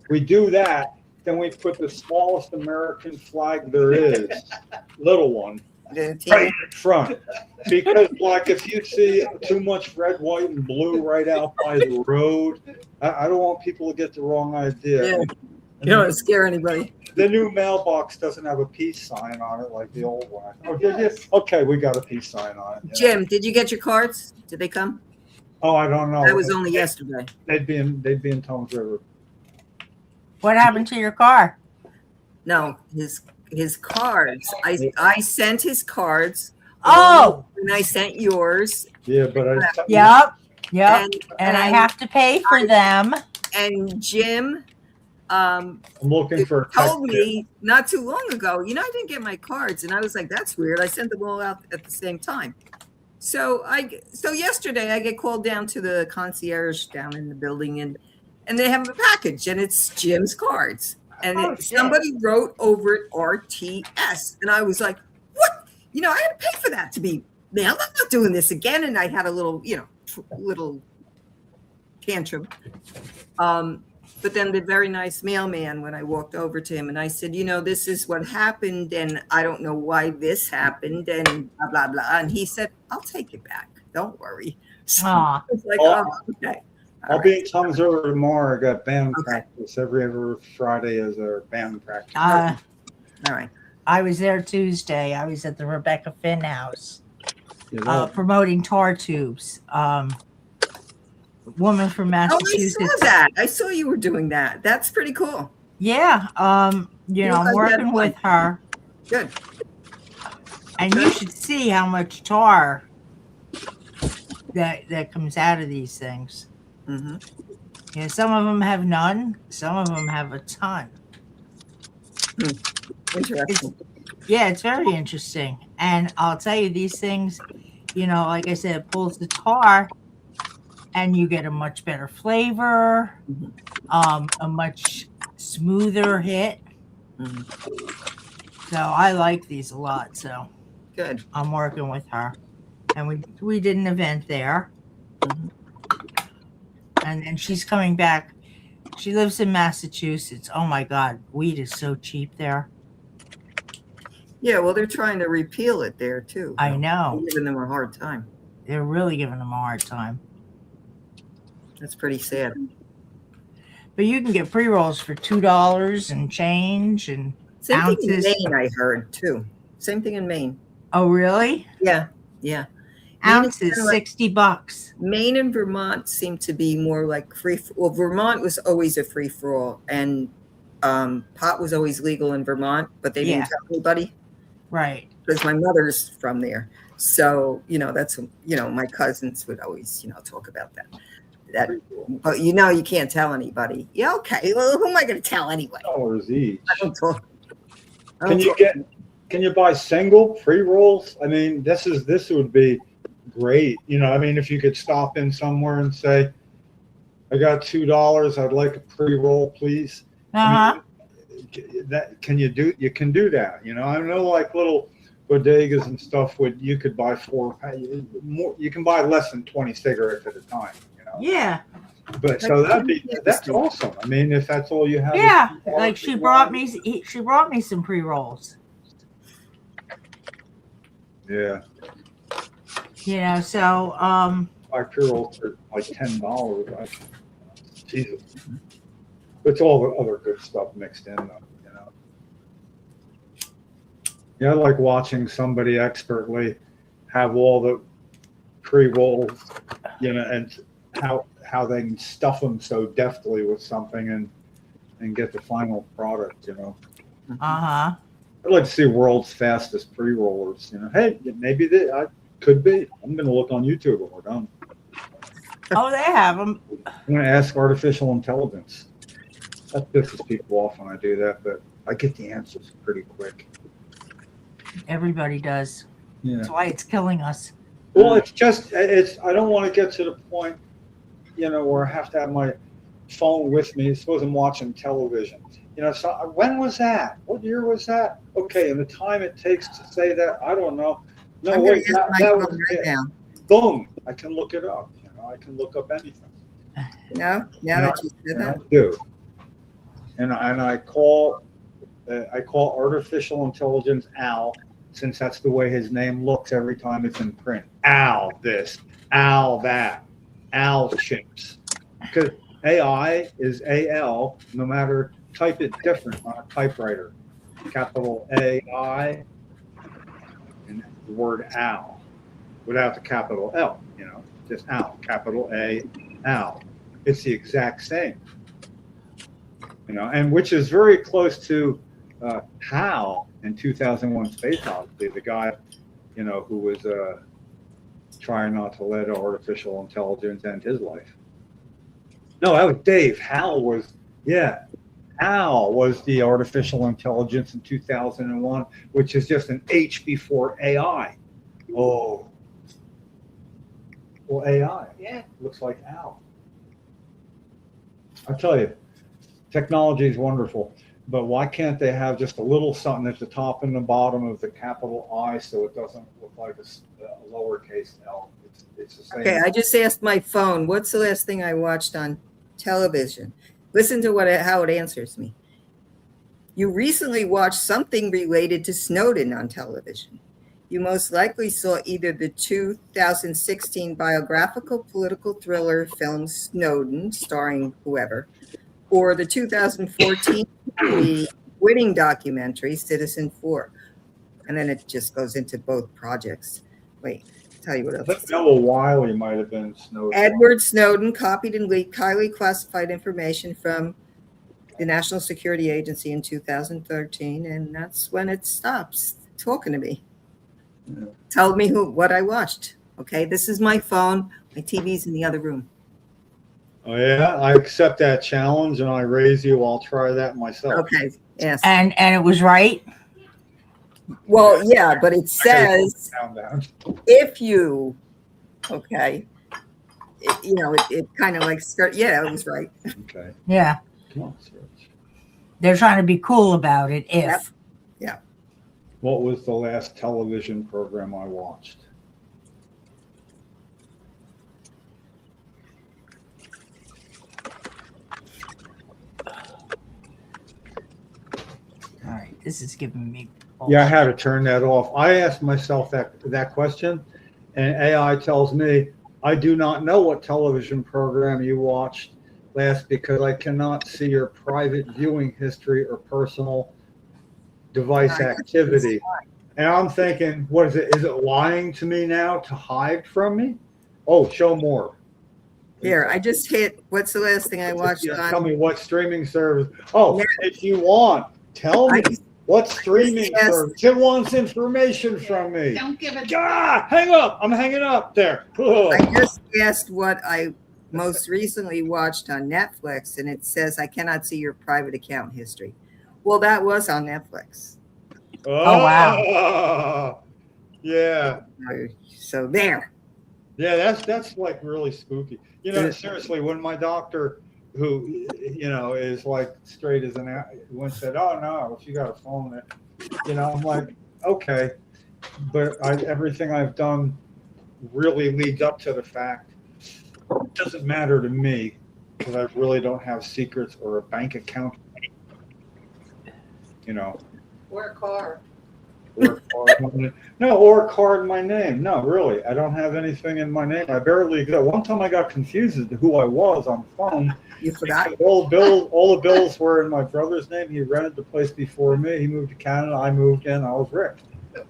we do that, then we put the smallest American flag there is, little one, right in front. Because, like, if you see too much red, white, and blue right out by the road, I don't want people to get the wrong idea. Yeah. You don't want to scare anybody. The new mailbox doesn't have a peace sign on it like the old one. Oh, did you? Okay, we got a peace sign on it. Yeah. Jim, did you get your cards? Did they come? Oh, I don't know. That was only yesterday. They'd be in Toms River. What happened to your car? No, his cards. I sent his cards. Oh, and I sent yours. Yeah, but yep. And I have to pay for them. And Jim I'm looking for told me not too long ago, you know, I didn't get my cards. And I was like, that's weird. I sent them all out at the same time. So yesterday I get called down to the concierge down in the building and they have a package and it's Jim's cards. And somebody wrote over it RTS. And I was like, what? You know, I had to pay for that to be mailed. I'm not doing this again. And I had a little, you know, little tantrum. But then the very nice mailman, when I walked over to him and I said, you know, this is what happened and I don't know why this happened and blah, blah, blah. And he said, I'll take it back. Don't worry. So I was like, okay. I'll be in Toms River tomorrow. I got band practice every Friday as our band practice. All right. I was there Tuesday. I was at the Rebecca Finn house promoting tar tubes. Woman from Massachusetts. I saw that. I saw you were doing that. That's pretty cool. Yeah. You know, I'm working with her. Good. And you should see how much tar that comes out of these things. Mm-hmm. Yeah, some of them have none. Some of them have a ton. Interesting. It's very interesting. And I'll tell you, these things, you know, like I said, it pulls the tar and you get a much better flavor, a much smoother hit. So I like these a lot. So good. I'm working with her. And we did an event there. And then she's coming back. She lives in Massachusetts. Oh my God, weed is so cheap there. Yeah, well, they're trying to repeal it there too. I know. They're giving them a hard time. They're really giving them a hard time. That's pretty sad. But you can get pre-rolls for $2 and change and Same ounces. thing in Maine, I heard too. Same thing in Maine. Oh, really? Yeah. Ounces, $60. Maine and Vermont seem to be more like free. Well, Vermont was always a free for all, and pot was always legal in Vermont, but they didn't tell anybody. Right. Because my mother's from there, so you know that's my cousins would always talk about that. But you can't tell anybody. Yeah, okay. Well, who am I going to tell anyway? $2 each. I don't talk. Can you buy single pre-rolls? I mean, this would be great. I mean, if you could stop in somewhere and say, I got $2, I'd like a pre-roll, please. I mean, you can do that. I know like little bodegas and stuff you could buy you can buy less than 20 cigarettes at a time. Yeah. But so that's awesome. I mean, if that's all you have. Yeah, like she brought me some pre-rolls. Yeah. So 5 for like $10. Jesus. It's all the other good stuff mixed in, though, you know. Yeah, I like watching somebody expertly have all the pre-rolls, you know, and how they can stuff them so deftly with something and get the final product, you know. Uh-huh. I'd like to see world's fastest pre-rollers, you know. Hey, maybe I could be. I'm going to look on YouTube when we're done. Oh, they have them. I'm going to ask artificial intelligence. That pisses people off when I do that, but I get the answers pretty quick. Everybody does. Yeah. That's why it's killing us. Well, I don't want to get to the point, you know, where I have to have my phone with me. Suppose I'm watching television. You know, so when was that? What year was that? Okay, and the time it takes to say that, I don't know. No, I'm wait, gonna use my that phone was right it. now. Boom, I can look it up. You know, I can look up anything. No, now that you said And I that. do. And I call artificial intelligence Al, since that's the way his name looks every time it's in print. Al this, Al that, Al chips. Because AI is AL, no matter, type it different on a typewriter. Capital AI and the word Al without the capital L, you know, just Al, capital A, Al. It's the exact same. You know, and which is very close to Hal in 2001 Space Odyssey, the guy, you know, who was trying not to let artificial intelligence end his life. No, that was Dave. Hal was the artificial intelligence in 2001, which is just an H before AI. Oh. Well, AI. Yeah. Looks like Al. I tell you, technology is wonderful, but why can't they have just a little something at the top and the bottom of the capital I so it doesn't look like a lowercase L? It's the same. Okay, I just asked my phone, what's the last thing I watched on television? Listen to how it answers me. You recently watched something related to Snowden on television. You most likely saw either the 2016 biographical political thriller film Snowden, starring whoever, or the 2014 winning documentary Citizen 4. And then it just goes into both projects. Wait, I'll tell you what else. I think Noah Wiley might have been Snowden. Edward Snowden copied and leaked highly classified information from the National Security Agency in 2013, and that's when it stops talking to me. Yeah. Tell me what I watched. Okay, this is my phone. My TV's in the other room. Oh yeah, I accept that challenge and I raise you. I'll try that myself. Okay, yes. And it was right. Well, yeah, but it says Down. if you, okay, it kind of like skirt. Yeah, it was right. Okay. Yeah. Come on, Serge. They're trying to be cool about it. If. Yep. What was the last television program I watched? All right, this is giving me. Yeah, I had to turn that off. I asked myself that question, and AI tells me I do not know what television program you watched last because I cannot see your private viewing history or personal device activity. And I'm thinking, what is it? Is it lying to me now to hide from me? Oh, show more. Here, I just hit. What's the last thing I watched? Yeah, tell me what streaming service. Oh, if you want, tell me what streaming service. It wants information from me. Don't give it. Ah, hang up. I'm hanging up there. Oh. I just asked what I most recently watched on Netflix, and it says I cannot see your private account history. Well, that was on Netflix. Oh, wow. Yeah. So there. Yeah, that's like really spooky. You know, seriously, when my doctor, who is like straight as an one said, "Oh no, if you got a phone," I'm like, okay, but everything I've done really leads up to the fact it doesn't matter to me because I really don't have secrets or a bank account. Or a car. Or a card. No, or a card in my name. No, really, I don't have anything in my name. I barely go. One time I got confused as to who I was on the phone. You forgot? All the bills were in my brother's name. He rented the place before me. He moved to Canada. I moved in. I was Rick,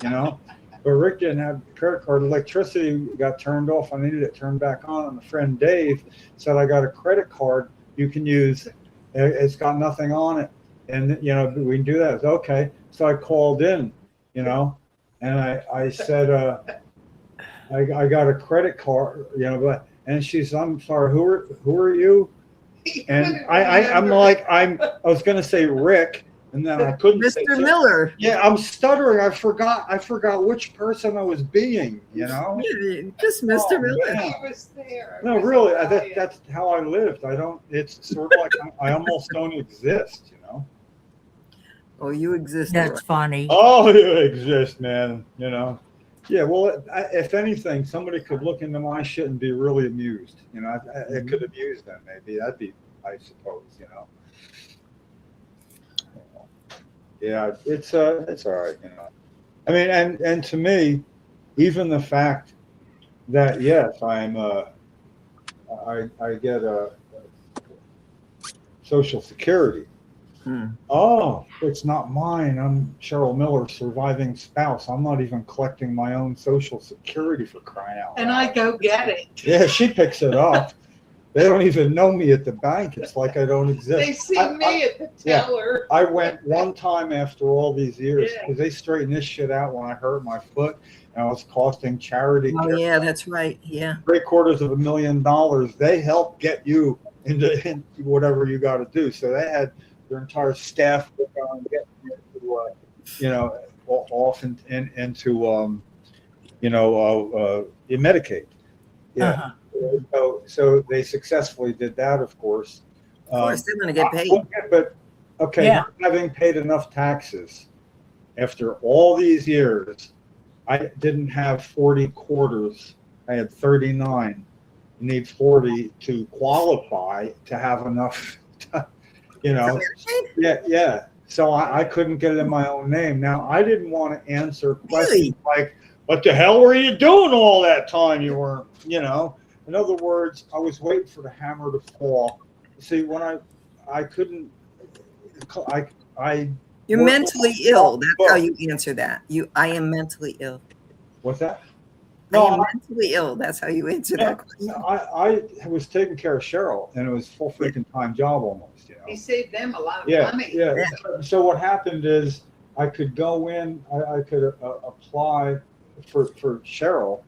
you know. But Rick didn't have a credit card. Electricity got turned off. I needed it turned back on. And a friend, Dave, said, I got a credit card you can use. It's got nothing on it. And, you know, we can do that. It's okay. So I called in, you know, and I said, I got a credit card, you know, and she said, I'm sorry, who are you? And I'm like, I was going to say Rick. And then I couldn't. Mr. Miller. Yeah, I'm stuttering. I forgot which person I was being. You know, just Mr. Miller. He was there. No, really, that's how I lived. I don't. It's sort of like I almost don't exist. You know. Oh, you exist. That's funny. Oh, you exist, man. You know. Yeah. Well, if anything, somebody could look into my shit and be really amused. You know, it could amuse them. Maybe that'd be, I suppose. You know. Yeah, it's all right, you know. I mean, and to me, even the fact that yes, I get a Social Security. Oh, it's not mine. I'm Cheryl Miller's surviving spouse. I'm not even collecting my own Social Security, for crying out loud. And I go get it. Yeah, she picks it up. They don't even know me at the bank. It's like I don't exist. They see me at the teller. I went one time after all these years because they straightened this shit out when I hurt my foot and I was costing charity. Oh, yeah, that's right. Yeah. $750,000. They help get you into whatever you got to do. So they had their entire staff work on getting you to, you know, off into, you know, Medicaid. Yeah. Uh-huh. So they successfully did that, of course. Of course, they're going to get paid. But okay, not having paid enough taxes after all these years, I didn't have 40 quarters. I had 39. You need 40 to qualify to have enough, you know. Yeah. So I couldn't get it in my own name. Now, I didn't want to answer questions like, what the hell were you doing all that time you weren't, you know? In other words, I was waiting for the hammer to fall. See, when I couldn't, You're mentally ill. That's how you answer that. I am mentally ill. What's that? No, I am mentally ill. That's how you answer that question. I was taking care of Cheryl, and it was a full freaking time job almost. You know. He saved them a lot of money. Yeah. So what happened is I could go in, I could apply for Cheryl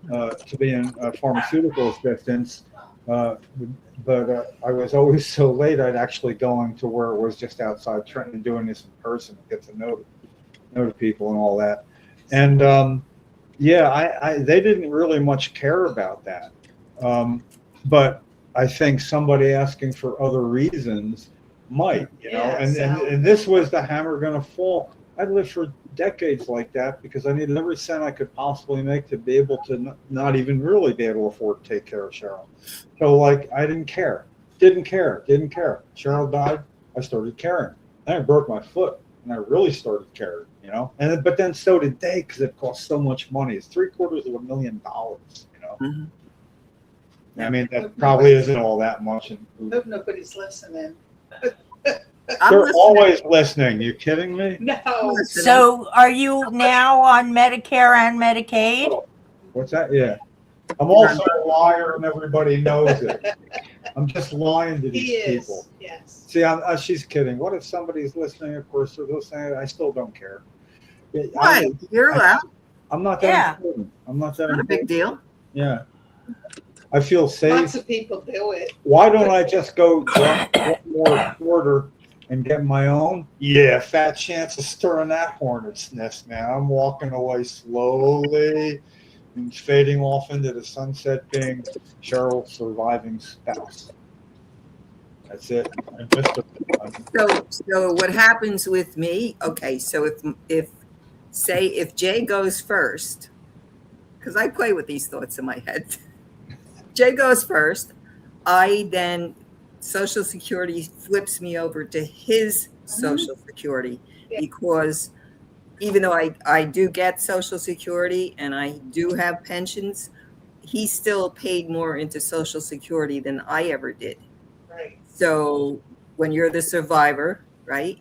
to be in pharmaceutical assistance, but I was always so late. I'd actually going to where it was just outside Trenton, doing this in person, get to know the people and all that. And they didn't really much care about that. But I think somebody asking for other reasons might, you know. And this was the hammer going to fall. I lived for decades like that because I needed every cent I could possibly make to be able to not even really be able to afford to take care of Cheryl. So like, I didn't care. Cheryl died. I started caring. Then I broke my foot and I really started caring, you know, but then so did they, because it cost so much money. It's $750,000, you know. Mm-hmm. I mean, that probably isn't all that much. Hope nobody's listening. They're always listening. You kidding me? No. So are you now on Medicare and Medicaid? What's that? Yeah. I'm also a liar and everybody knows it. I'm just lying to these people. Yes. See, she's kidding. What if somebody's listening? Of course, they're listening. I still don't care. Why? You're allowed. I'm not that important. I'm not that important. Not a big deal. Yeah. I feel safe. Lots of people do it. Why don't I just go one more quarter and get my own? Yeah, fat chance of stirring that hornet's nest, man. I'm walking away slowly and fading off into the sunset, being Cheryl's surviving spouse. That's it. So what happens with me? Okay, so if Jay goes first, because I play with these thoughts in my head. Jay goes first. I then Social Security flips me over to his Social Security because even though I do get Social Security and I do have pensions, he still paid more into Social Security than I ever did. Right. So when you're the survivor, right?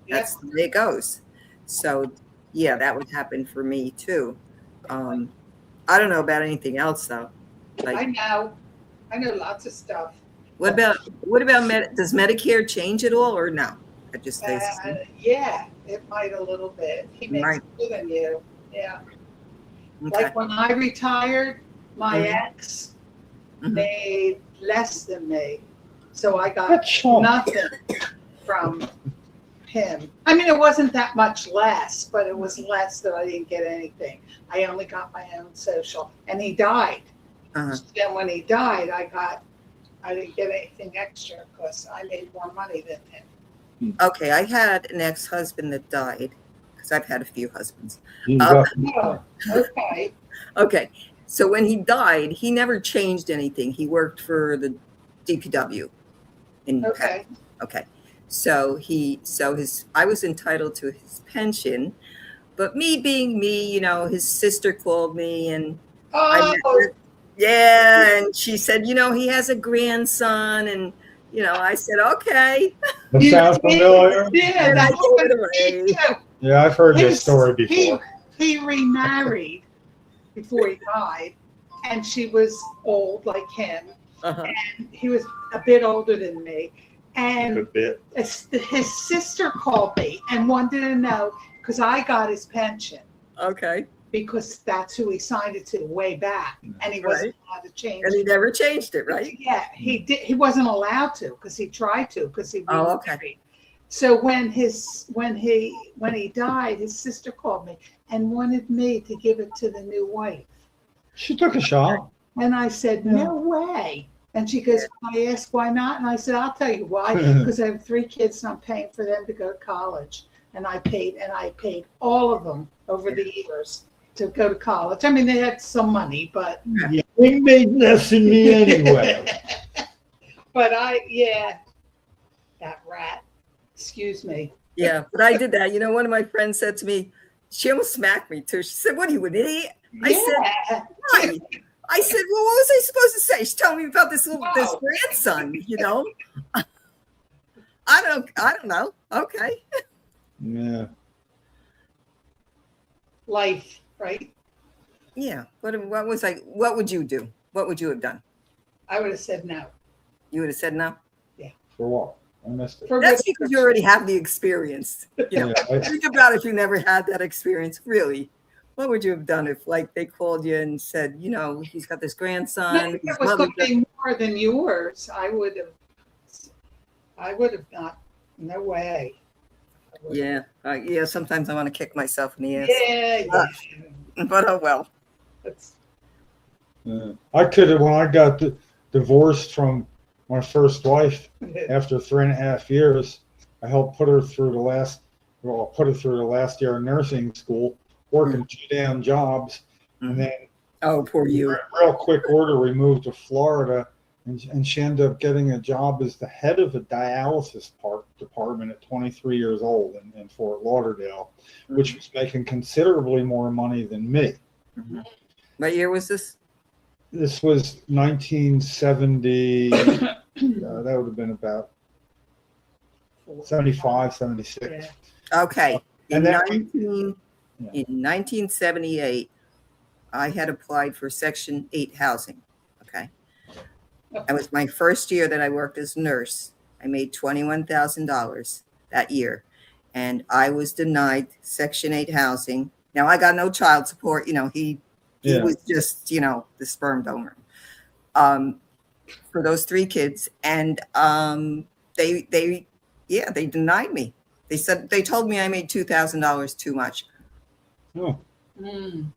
Yep. That's the way it goes. So yeah, that would happen for me too. I don't know about anything else though. I know lots of stuff. What about does Medicare change at all or no? It just stays the same? Yeah, it might a little bit. He makes Right. more than you. Yeah. Okay. Like when I retired, my Mhm. ex Mhm. made less than me. So I got That's all. nothing from him. I mean, it wasn't that much less, but it was less that I didn't get anything. I only got my own social. And he died. Uh-huh. Then when he died, I didn't get anything extra because I made more money than him. Okay, I had an ex-husband that died because I've had a few husbands. You Um, got- Oh, okay. Okay, so when he died, he never changed anything. He worked for the DPW in Okay. Okay, so I was entitled to his pension, but me being me, his sister called me and Oh, yeah, and she said, he has a grandson, and I said, okay. That you sounds did. familiar. Yeah, And I that gave it happened to away. me too. Yeah, I've heard this His- story before. He remarried before he died, and she was old like him. Uh-huh. He was a bit older than me, and Good bit. his sister called me and wanted to know because I got his pension Okay, because that's who he signed it to way back, and he wasn't allowed to change and he it. never changed it, right? Yeah, he did. He wasn't allowed to because he tried to because he Oh, okay. remarried. So when he died, his sister called me and wanted me to give it to the new wife. She took a shot. And I said, Yeah. no way. And she goes, I asked why not? And I said, I'll tell you why. Because I have 3 kids and I'm paying for them to go to college. And I paid all of them over the years to go to college. I mean, they had some money, but Yeah, they made less than me anyway. but that rat. Excuse me. Yeah, but I did that. One of my friends said to me, she almost smacked me too. She said, "What are you, an idiot?" I said, "Why?" I said, "Well, what was I supposed to say?" She's telling me about this grandson. I don't know. Okay. Yeah. Life, right? Yeah. What would you do? What would you have done? I would have said no. You would have said no. For what? I missed it. For That's what- because you already have the experience. Yeah, Think about if you never had that experience. Really, what would you have done if, like, they called you and said, he's got this grandson? If his it was mother going to be more than yours, I would have not. No way. I would've- Yeah. Sometimes I want to kick myself in the ass, Yeah. but oh well. That's, yeah. I could have, when I got divorced from my first wife after 3.5 years, I helped put her through the last year of nursing school, working 2 damn jobs. And then Oh, poor you. real quick order, we moved to Florida, and she ended up getting a job as the head of a dialysis department at 23 years old in Fort Lauderdale, which was making considerably more money than me. Mhm. What year was this? This was 1970. That would have been about 75, 76. yeah. Okay. And then In 1978, I had applied for Section 8 housing. Okay. That was my first year that I worked as a nurse. I made $21,000 that year, and I was denied Section 8 housing. Now I got no child support. He was just, the sperm donor for those 3 kids, and they denied me. They told me I made $2,000 too much. Oh. Mm.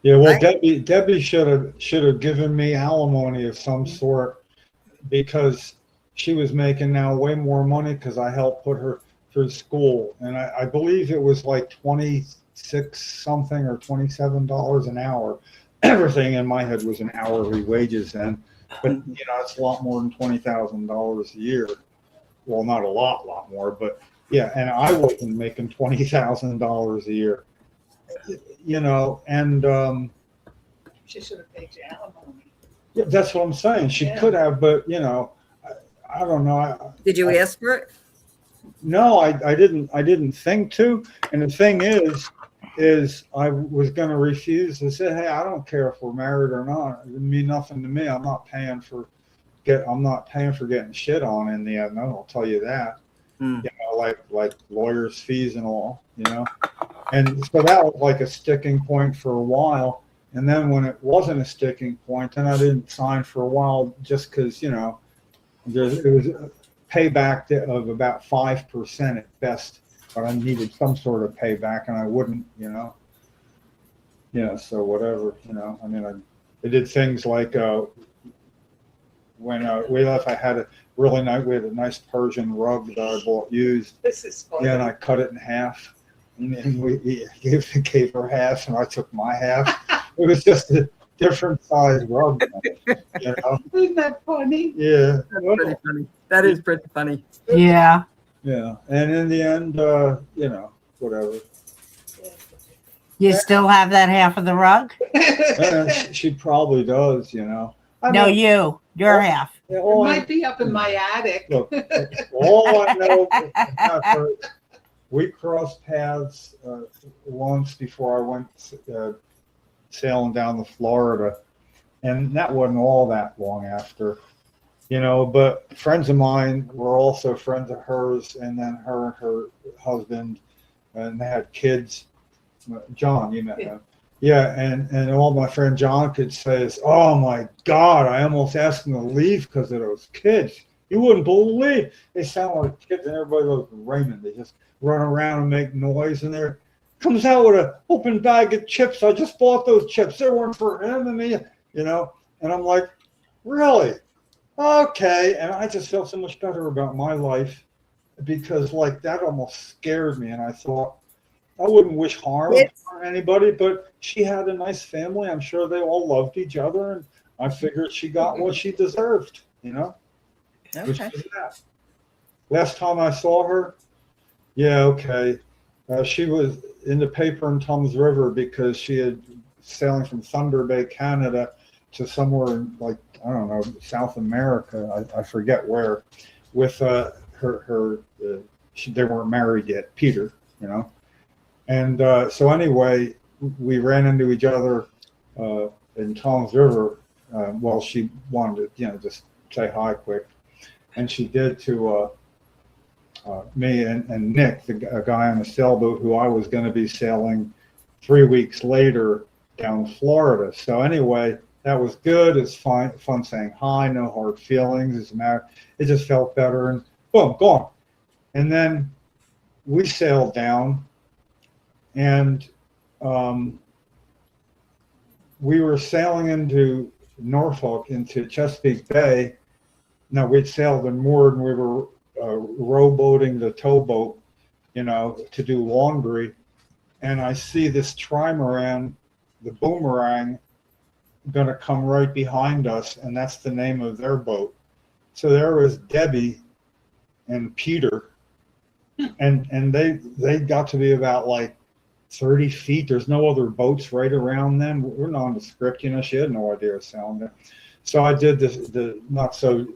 Yeah, well, Right. Debbie should have given me alimony of some sort, because she was making now way more money because I helped put her through school, and I believe it was like 26 something or $27 an hour. Everything in my head was an hourly wages then, but it's a lot more than $20,000 a year. Well, not a lot more, but Yeah, and I wasn't making $20,000 a year, and She should have paid you alimony. yeah, that's what I'm saying. She could have, but I don't know. Did you ask for it? No, I didn't think to. And the thing is I was going to refuse. I said, hey, I don't care if we're married or not. It didn't mean nothing to me. I'm not paying for getting shit on in the end. No, I'll tell you that. Like lawyers' fees and all. And so that was like a sticking point for a while. And then when it wasn't a sticking point, then I didn't sign for a while just because it was a payback of about 5% at best, but I needed some sort of payback, and I wouldn't, so whatever, I mean, I did things like when we left, I had we had a nice Persian rug that I bought used. This is funny. Yeah, and I cut it in half, and we gave her half, and I took my half. It was just a different size rug, Isn't that funny? Yeah. That's pretty funny. That is pretty funny. Yeah. Yeah. And in the end, whatever. You still have that half of the rug? She probably does, No, your half. It might be up in my attic. Look, all I know, we crossed paths once before I went sailing down to Florida, and that wasn't all that long after, but friends of mine were also friends of hers, and then her husband, and they had kids. John, you met him. Yeah, and all my friend John could say is, oh my God, I almost asked him to leave because of those kids. You wouldn't believe. They sound like kids, and everybody goes, Raymond, they just run around and make noise, and they're comes out with an open bag of chips. I just bought those chips. They weren't for him and me, and I'm like, really? Okay. And I just felt so much better about my life because like that almost scared me. And I thought I wouldn't wish harm on anybody, but she had a nice family. I'm sure they all loved each other. And I figured she got what she deserved, Okay. Which was that. Last time I saw her, yeah, okay. She was in the paper in Tums River because she had sailing from Thunder Bay, Canada to somewhere in like, I don't know, South America. I forget where with they weren't married yet, Peter, And so anyway, we ran into each other in Tums River. Well, she wanted to, just say hi quick. And she did to me and Nick, a guy on a sailboat who I was going to be sailing 3 weeks later down Florida. So anyway, that was good. It's fun saying hi, no hard feelings. As a matter, it just felt better, and boom, gone. And then we sailed down, and we were sailing into Norfolk, into Chesapeake Bay. Now we'd sailed and moored, and we were rowboating the towboat, to do laundry. And I see this trimaran, the Boomerang, going to come right behind us, and that's the name of their boat. So there was Debbie and Peter, and they got to be about like 30 feet. There's no other boats right around them. We're nondescript, she had no idea I was sailing there. So I did the not so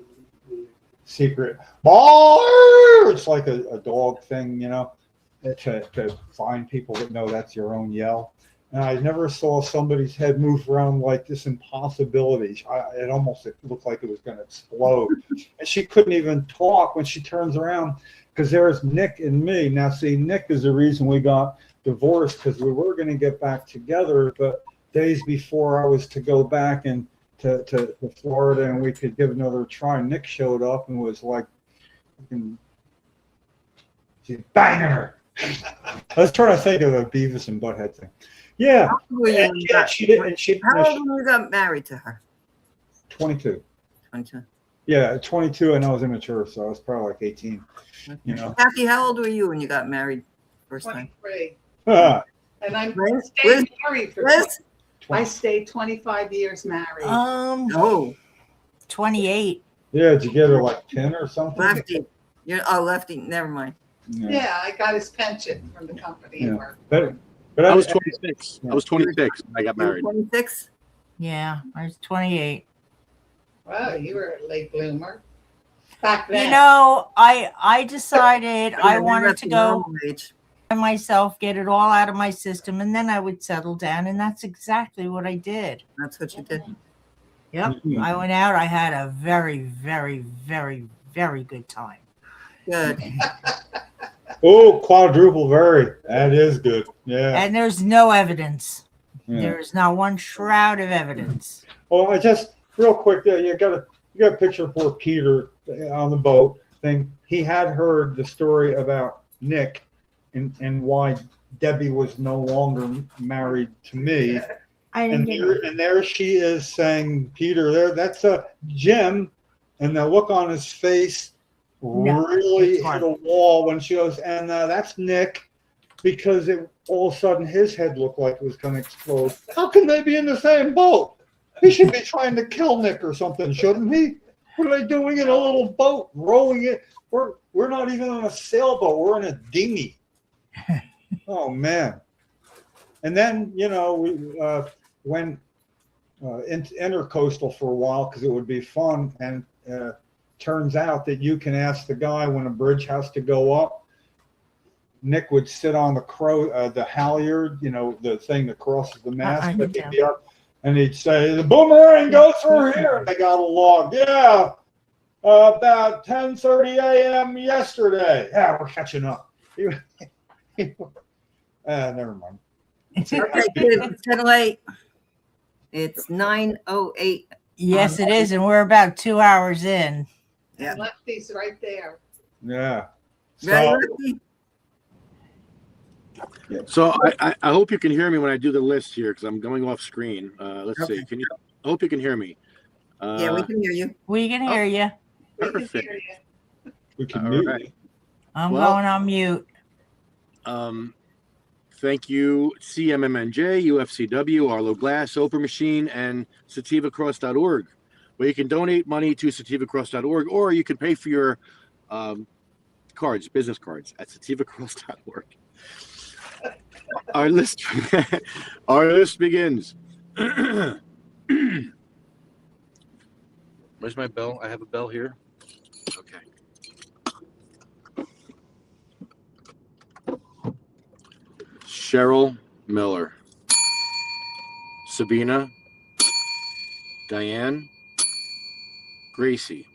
secret it's like a dog thing, to find people that know that's your own yell. And I never saw somebody's head move around like this impossibility. It almost looked like it was going to explode. And she couldn't even talk when she turns around because there's Nick and me. Now, see, Nick is the reason we got divorced because we were going to get back together, but days before I was to go back and to Florida and we could give another try, Nick showed up and was like, she's banging her. I was trying to think of a Beavis and Butthead thing. Yeah. How old were you when you got married to her? 22. 22. Yeah, 22, and I was immature, so I was probably like 18. Kathy, how old were you when you got married first time? 23. Ah, And I'm Liz? staying married for Liz? I stayed 25 years married. Oh, 28. yeah, did you get her like 10 or something? Lefty. Lefty. Never mind. Yeah, I got his pension from the company. he Yeah. worked But I was 26. I was 26 when I got married. 26? Yeah, I was 28. Wow, you were a late bloomer back then. You know, I decided I wanted That's to the go normal age. by myself, get it all out of my system, and then I would settle down. And that's exactly what I did. That's what you did. Yep. Mhm. I went out. I had a very, very, very, very good time. Good. Oh, quadruple very. That is good. Yeah. And there's no evidence. Yeah. There's not one shroud of evidence. Well, I just real quick there. You got a picture for Peter on the boat thing. He had heard the story about Nick and why Debbie was no longer married to me. I didn't get it. And there she is saying, Peter, that's Jim. And the look on his face really it's hard. hit a wall when she goes, and that's Nick, because all of a sudden his head looked like it was going to explode. How can they be in the same boat? He should be trying to kill Nick or something, shouldn't he? What are they doing in a little boat, rowing it? We're not even on a sailboat. We're in a dinghy. Oh, man. And then, we went intercoastal for a while because it would be fun. And turns out that you can ask the guy when a bridge has to go up. Nick would sit on the halyard, the thing that crosses the mast. And he'd say, the boomerang goes through here. And they got a log. Yeah, about 10:30 a.m. yesterday. Yeah, we're catching up. Never mind. Okay, kids, it's 10:08. It's 9:08. Yes, it is. And we're about 2 hours in. Yeah. And Lefty's right there. Yeah. Ready, So, Lefty? So I hope you can hear me when I do the list here because I'm going off screen. Let's see. I hope you can hear me. Yeah, we can hear you. We can hear you. We can Perfect. hear you. we can All mute right. you. I'm Well- going on mute. Thank you, CMMNJ, UFCW, Arlo Glass, Oprah Machine, and SativaCross.org, where you can donate money to SativaCross.org, or you can pay for your business cards at SativaCross.org. Our list begins. Where's my bell? I have a bell here. Okay. Cheryl Miller, Sabina, Diane, Gracie,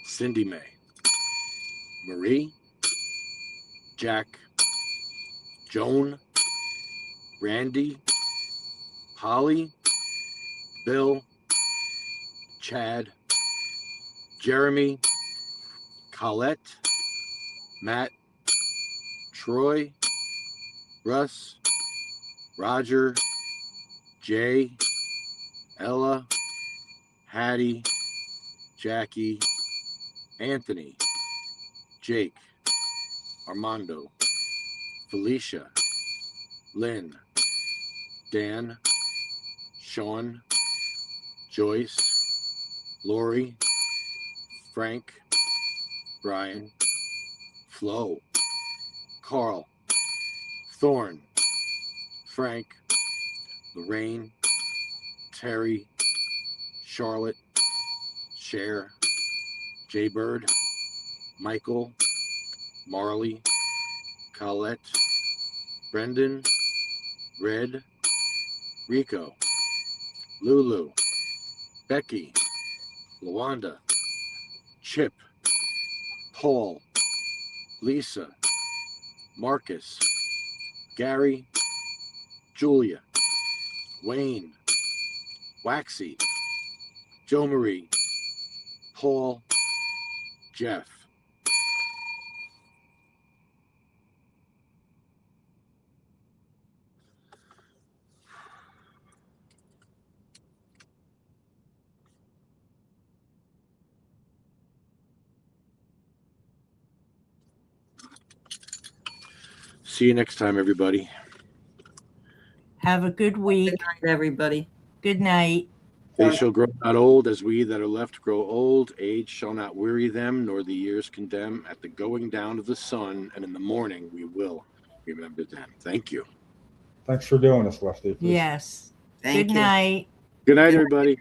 Cindy Mae, Marie, Jack, Joan, Randy, Holly, Bill, Chad, Jeremy, Colette, Matt, Troy, Russ, Roger, Jay, Ella, Hattie, Jackie, Anthony, Jake, Armando, Felicia, Lynn, Dan, Sean, Joyce, Lori, Frank, Brian, Flo, Carl, Thorne, Frank, Lorraine, Terry, Charlotte, Cher, Jaybird, Michael, Marley, Colette, Brendan, Red, Rico, Lulu, Becky, Lawanda, Chip, Paul, Lisa, Marcus, Gary, Julia, Wayne, Waxy, Joe Marie, Paul, Jeff. See you next time, everybody. Have a good week. Good night, everybody. Good night. They shall grow not old as we that are left grow old. Age shall not weary them, nor the years condemn. At the going down of the sun, and in the morning we will remember them. Thank you. Thanks for doing this, Lefty. Yes. Thank Good you. night. Good night, everybody.